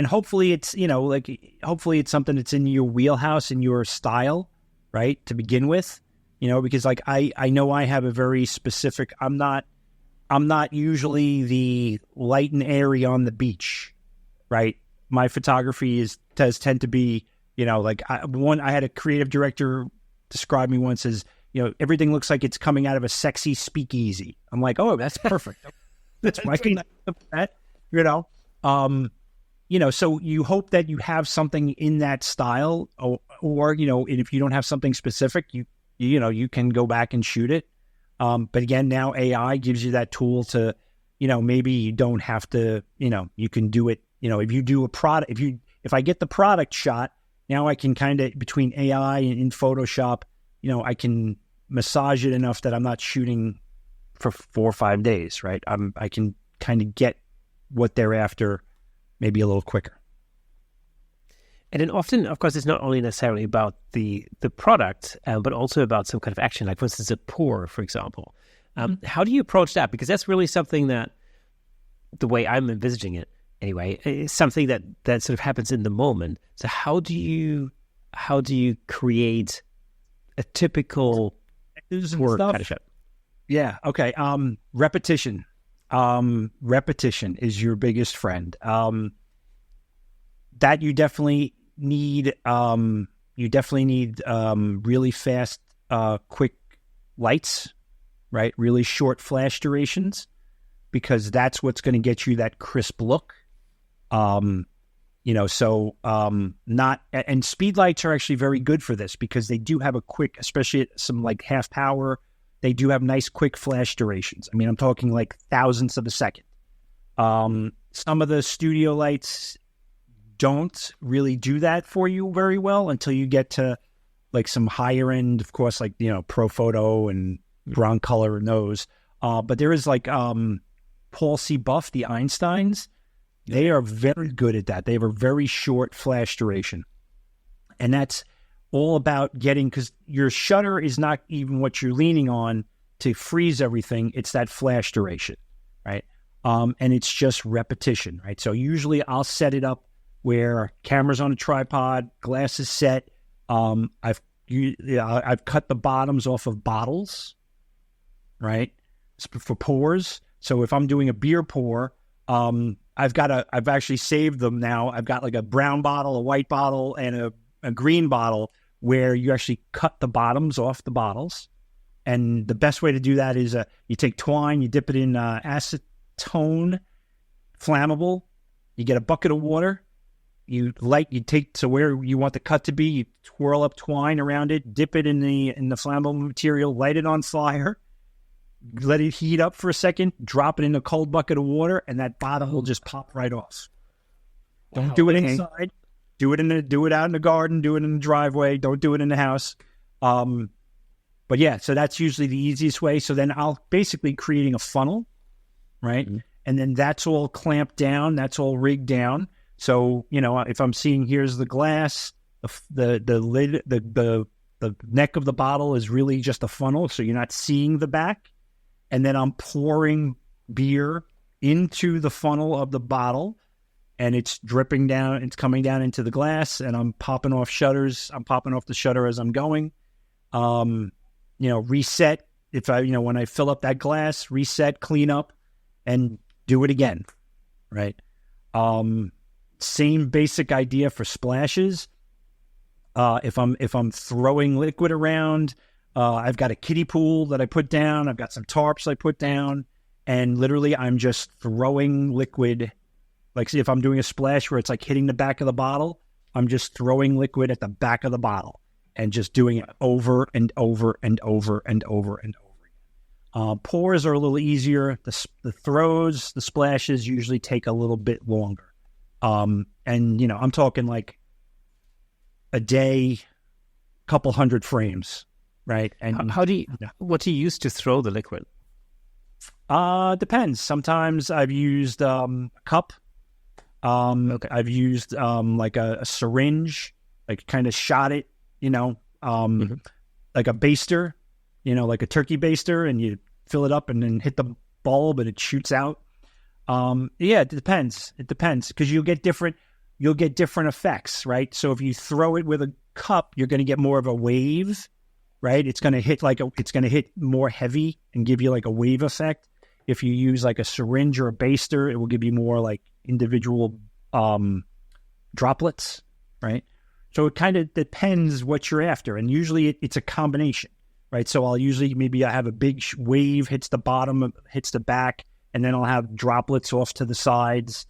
hopefully it's, hopefully it's something that's in your wheelhouse, in your style, right? To begin with, because like I know I have a very specific. I'm not usually the light and airy on the beach, right? My photography does tend to be, I had a creative director describe me once as, everything looks like it's coming out of a sexy speakeasy. I'm like, oh, that's perfect. That's why I can that, so you hope that you have something in that style, or and if you don't have something specific, you can go back and shoot it. But again, now AI gives you that tool to, maybe you don't have to, you can do it. If you do a product, if I get the product shot, now I can kind of, between AI and in Photoshop, I can massage it enough that I'm not shooting for 4 or 5 days, right? I can kind of get what they're after maybe a little quicker. And then often, of course, it's not only necessarily about the product, but also about some kind of action, like for instance, a pour, for example. How do you approach that? Because that's really something that, the way I'm envisaging it anyway, is something that sort of happens in the moment. So how do you create a typical pour kind of shot? Yeah. Okay. Repetition. Repetition is your biggest friend. That you definitely need. Really fast, quick lights, right? Really short flash durations, because that's what's going to get you that crisp look. Not, and speed lights are actually very good for this, because they do have a quick, especially at some like half power, they do have nice quick flash durations. I mean, I'm talking like thousandths of a second. Some of the studio lights don't really do that for you very well until you get to like some higher end, of course, like, Pro Photo and Brown Color and those. But there is like Paul C. Buff, the Einsteins. They are very good at that. They have a very short flash duration. And that's all about getting, because your shutter is not even what you're leaning on to freeze everything. It's that flash duration, right? And it's just repetition, right? So usually I'll set it up where camera's on a tripod, glass is set. I've cut the bottoms off of bottles, right? For pours. So if I'm doing a beer pour, I've actually saved them now. I've got like a brown bottle, a white bottle, and a green bottle, where you actually cut the bottoms off the bottles. And the best way to do that is you take twine, you dip it in acetone, flammable. You get a bucket of water. You take to where you want the cut to be. You twirl up twine around it, dip it in the flammable material, light it on fire, let it heat up for a second, drop it in a cold bucket of water, and that bottom will just pop right off. Don't do it inside. Do it out in the garden. Do it in the driveway. Don't do it in the house. But yeah, so that's usually the easiest way. So then I'll basically creating a funnel, right? Mm-hmm. and then that's all clamped down, that's all rigged down. So, if I'm seeing here's the glass, the lid, the neck of the bottle is really just a funnel, so you're not seeing the back. And then I'm pouring beer into the funnel of the bottle, and it's dripping down, it's coming down into the glass, and I'm popping off shutters. I'm popping off the shutter as I'm going. Reset. If when I fill up that glass, reset, clean up, and do it again. Right. Same basic idea for splashes. If I'm throwing liquid around, I've got a kiddie pool that I put down. I've got some tarps I put down, and literally I'm just throwing liquid. Like, see, if I'm doing a splash where it's like hitting the back of the bottle, I'm just throwing liquid at the back of the bottle and just doing it over and over and over and over and over again. Pours are a little easier. The throws, the splashes usually take a little bit longer. I'm talking like a day, couple hundred frames, right? And what do you use to throw the liquid? Depends. Sometimes I've used a cup. Okay. I've used like a syringe, like kind of shot it, like a baster, like a turkey baster, and you fill it up and then hit the bulb and it shoots out. It depends. It depends, because you'll get different effects, right? So if you throw it with a cup, you're going to get more of a wave, right? It's going to hit more heavy and give you like a wave effect. If you use like a syringe or a baster, it will give you more like individual droplets, right? So it kind of depends what you're after, and usually it's a combination, right? So I have a big wave hits the bottom, hits the back, and then I'll have droplets off to the sides.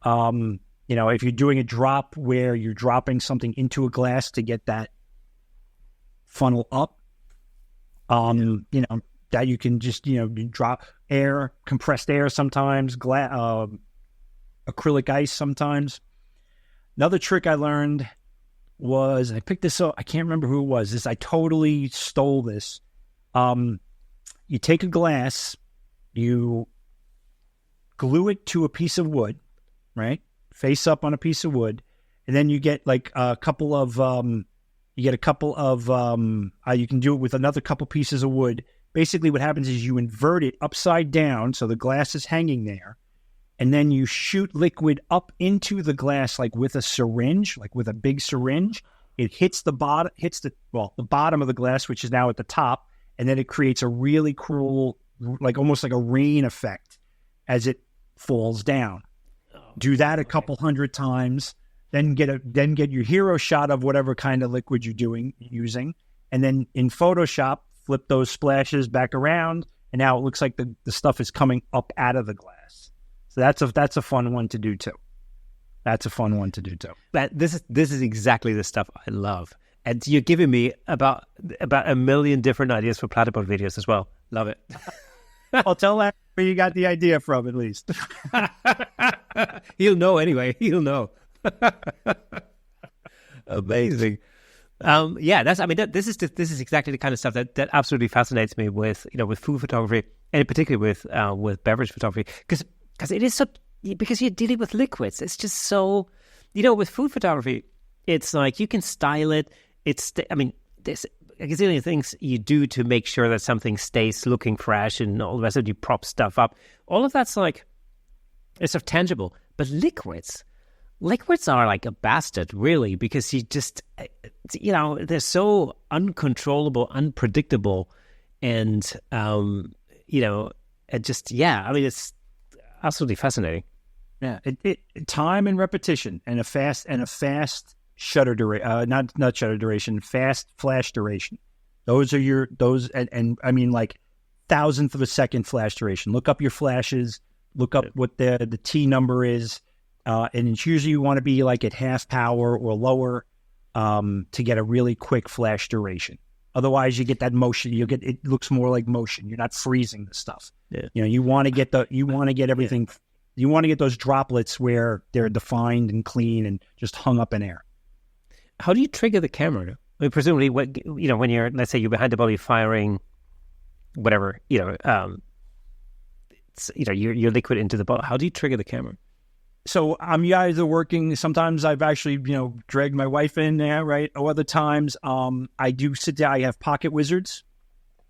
If you're doing a drop where you're dropping something into a glass to get that funnel up, that you can just, drop air, compressed air sometimes, acrylic ice sometimes. Another trick I learned was, I picked this up, I can't remember who it was. I totally stole this. You take a glass, you glue it to a piece of wood, right? Face up on a piece of wood, and then you get like a couple of, you can do it with another couple pieces of wood. Basically what happens is you invert it upside down, so the glass is hanging there, and then you shoot liquid up into the glass, like with a syringe, like with a big syringe. It hits the bottom, the bottom of the glass, which is now at the top, and then it creates a really cool, like almost like a rain effect as it falls down. Do that a couple hundred times, then get your hero shot of whatever kind of liquid you're using, and then in Photoshop, flip those splashes back around, and now it looks like the stuff is coming up out of the glass. So that's a fun one to do too. This is exactly the stuff I love, and you're giving me about a million different ideas for platypod videos as well. Love it. I'll tell that where you got the idea from, at least. He'll know anyway. He'll know. Amazing. This is exactly the kind of stuff that absolutely fascinates me with food photography, and particularly with beverage photography, because it is so, because you're dealing with liquids. It's just so, with food photography, it's like you can style it. There's a gazillion things you do to make sure that something stays looking fresh, and all the rest of it, you prop stuff up. All of that's like, it's sort of tangible. But liquids are like a bastard, really, because you just, they're so uncontrollable, unpredictable, and, it's absolutely fascinating. Yeah, time and repetition, and a fast shutter duration, not shutter duration, fast flash duration. Those are like thousandth of a second flash duration. Look up your flashes. Look up what the T number is. And it's usually you want to be like at half power or lower to get a really quick flash duration. Otherwise, you get that motion. It looks more like motion. You're not freezing the stuff. Yeah. You want to get everything. Yeah. You want to get those droplets where they're defined and clean and just hung up in air. How do you trigger the camera? I mean, presumably, when you're, let's say you're behind the body firing, whatever, your liquid into the bottle. How do you trigger the camera? So I'm either working. Sometimes I've actually, dragged my wife in there, right? Or other times, I do sit down. I have pocket wizards,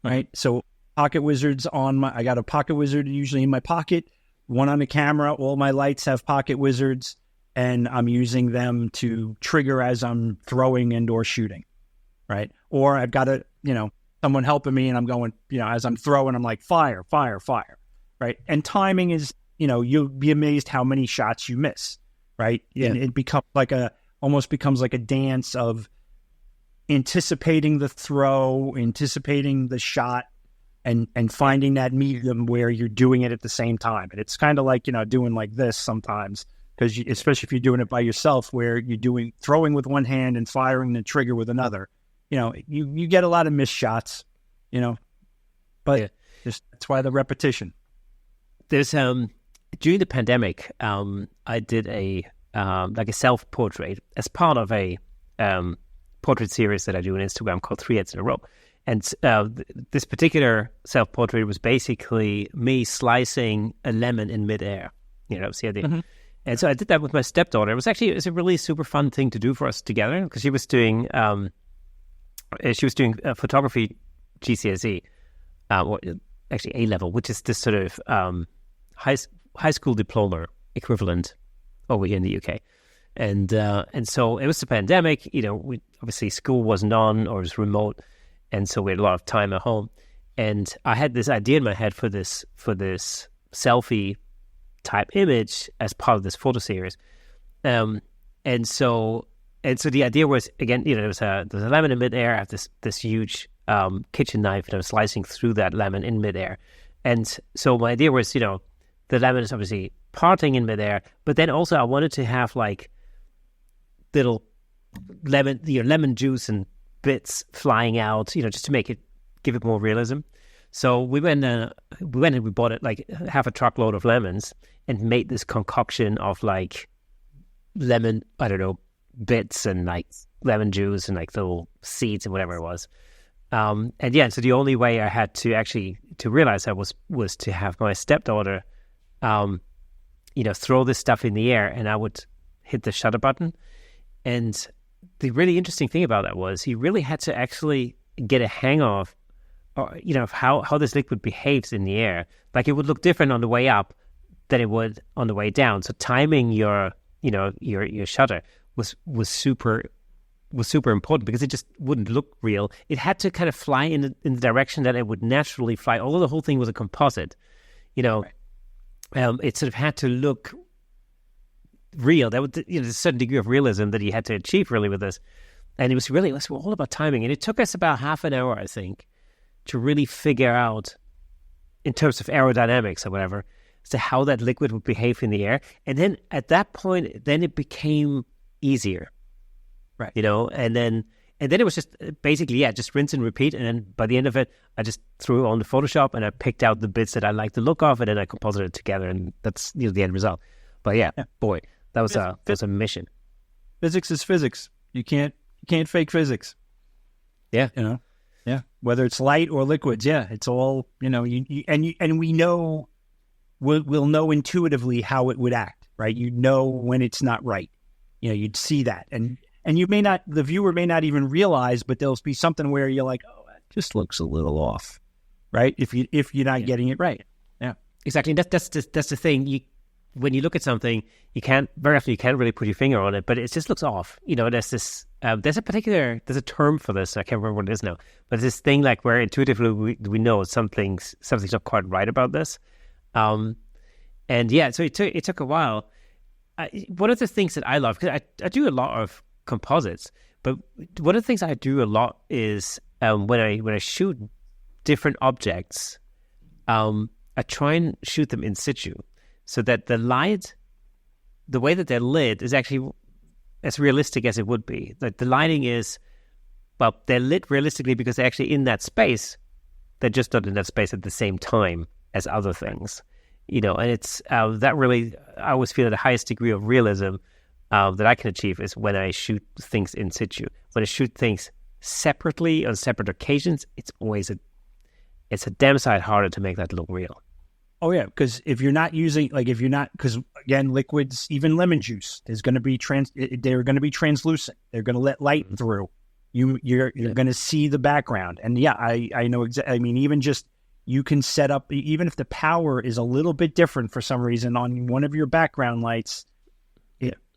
right? So pocket wizards I got a pocket wizard usually in my pocket, one on the camera. All my lights have pocket wizards, and I'm using them to trigger as I'm throwing and or shooting, right? Or I've got someone helping me, and I'm going, as I'm throwing, I'm like, fire, fire, fire, right? And timing is, you'll be amazed how many shots you miss, right? Yeah. And it almost becomes like a dance of anticipating the throw, anticipating the shot, and finding that medium where you're doing it at the same time. And it's kind of like, doing like this sometimes, because especially if you're doing it by yourself, where you're throwing with one hand and firing the trigger with another, you get a lot of missed shots, but that's why the repetition. There's during the pandemic, I did a self-portrait as part of a portrait series that I do on Instagram called 3 Hits in a Row. And this particular self-portrait was basically me slicing a lemon in midair. That's the idea. Mm-hmm. And so I did that with my stepdaughter. It was a really super fun thing to do for us together, because she was doing photography GCSE, or actually A-level, which is this sort of high school diploma equivalent over here in the UK. And so it was the pandemic, we obviously school wasn't on, or it was remote. And so we had a lot of time at home. And I had this idea in my head for this selfie type image as part of this photo series. And so the idea was, again, there's a lemon in midair. I have this huge kitchen knife, and I was slicing through that lemon in midair. And so my idea was, the lemon is obviously parting in midair, but then also I wanted to have like little lemon juice and bits flying out, just to give it more realism. So we went and we bought it like half a truckload of lemons and made this concoction of like lemon, bits and like lemon juice and like little seeds and whatever it was. So the only way I had to realize that was to have my stepdaughter, throw this stuff in the air, and I would hit the shutter button. And the really interesting thing about that was he really had to actually get a hang of, how this liquid behaves in the air. Like it would look different on the way up than it would on the way down. So timing your shutter was super important, because it just wouldn't look real. It had to kind of fly in the direction that it would naturally fly. Although the whole thing was a composite, right. It sort of had to look real. That would, there's a certain degree of realism that he had to achieve really with this. And it was all about timing. And it took us about half an hour, I think, to really figure out, in terms of aerodynamics or whatever, as to how that liquid would behave in the air. And then at that point, then it became easier, right? And then it was just basically, just rinse and repeat. And then by the end of it, I just threw it on the Photoshop, and I picked out the bits that I liked the look of, and then I composited it together, and that's the end result. But boy, that was a mission. Physics is physics. You can't fake physics. Yeah. Yeah. Whether it's light or liquids, it's all, and we know, we'll know intuitively how it would act, right? When it's not right. You'd see that. And the viewer may not even realize, but there'll be something where you're like, oh, that just looks a little off, right? If you're not getting it right. Yeah. Exactly. That's the thing. When you look at something, you can't really put your finger on it, but it just looks off. There's this, there's a term for this. I can't remember what it is now, but it's this thing like where intuitively we know something's not quite right about this. So it took a while. One of the things that I love, because I do a lot of composites, but one of the things I do a lot is when I shoot different objects, I try and shoot them in situ, so that the light, the way that they're lit, is actually as realistic as it would be. Like the lighting is, they're lit realistically because they're actually in that space. They're just not in that space at the same time as other things, and it's that really, I always feel the highest degree of realism that I can achieve is when I shoot things in situ. When I shoot things separately on separate occasions, it's a damn sight harder to make that look real. Oh yeah, because if you're not using, because again, liquids, even lemon juice, is going to be they're going to be translucent. They're going to let light through. You're going to see the background, and yeah, I know exactly. I mean, even just you can set up, even if the power is a little bit different for some reason on one of your background lights.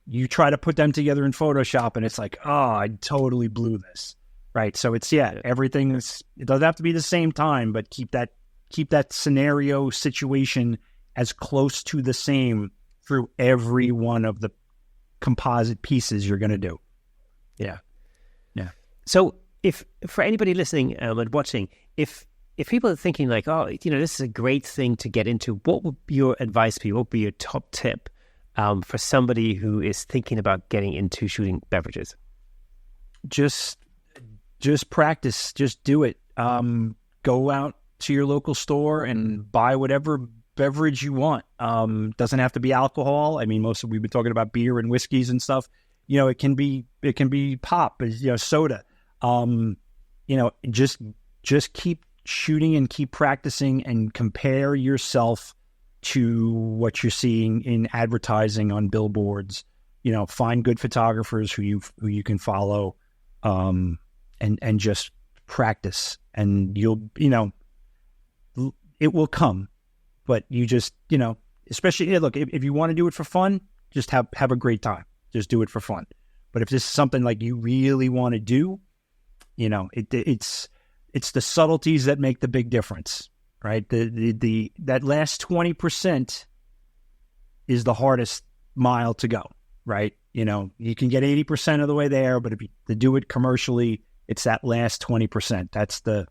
You try to put them together in Photoshop, and it's like, oh, I totally blew this, right? So it's everything is. It doesn't have to be the same time, but keep that scenario situation as close to the same through every one of the composite pieces you're going to do. Yeah. So if for anybody listening and watching, if people are thinking like, oh, this is a great thing to get into, what would your advice be? What would be your top tip for somebody who is thinking about getting into shooting beverages? Just practice. Just do it. Go out to your local store and buy whatever beverage you want. Doesn't have to be alcohol. I mean, we've been talking about beer and whiskeys and stuff. It can be pop, soda. Just keep shooting and keep practicing and compare yourself to what you're seeing in advertising on billboards. Find good photographers who you can follow, and just practice, and it will come. But you just, especially, look, if you want to do it for fun, just have a great time. Just do it for fun. But if this is something like you really want to do, it's the subtleties that make the big difference, right? That last 20% is the hardest mile to go, right? You can get 80% of the way there, but if you to do it commercially, it's that last 20%. That's the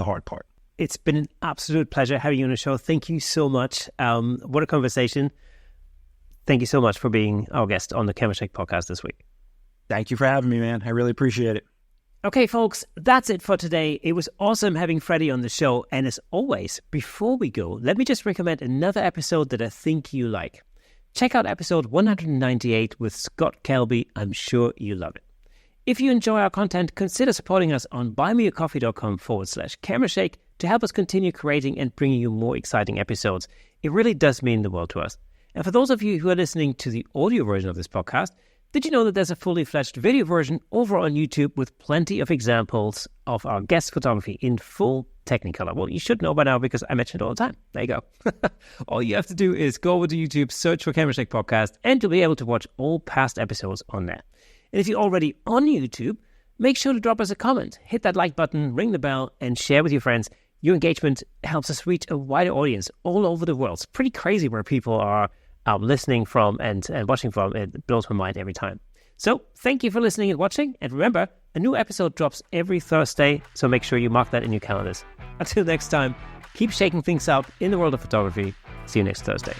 hard part. It's been an absolute pleasure having you on the show. Thank you so much. What a conversation. Thank you so much for being our guest on the Camera Shake podcast this week. Thank you for having me, man. I really appreciate it. Okay, folks, that's it for today. It was awesome having Freddie on the show. And as always, before we go, let me just recommend another episode that I think you like. Check out episode 198 with Scott Kelby. I'm sure you love it. If you enjoy our content, consider supporting us on buymeacoffee.com/camerashake to help us continue creating and bringing you more exciting episodes. It really does mean the world to us. And for those of you who are listening to the audio version of this podcast, did you know that there's a fully fledged video version over on YouTube with plenty of examples of our guest photography in full Technicolor? Well, you should know by now because I mention it all the time. There you go. All you have to do is go over to YouTube, search for Camera Shake Podcast, and you'll be able to watch all past episodes on there. And if you're already on YouTube, make sure to drop us a comment, hit that like button, ring the bell, and share with your friends. Your engagement helps us reach a wider audience all over the world. It's pretty crazy where people are listening from and watching from. It blows my mind every time. So thank you for listening and watching. And remember, a new episode drops every Thursday, so make sure you mark that in your calendars. Until next time, keep shaking things up in the world of photography. See you next Thursday.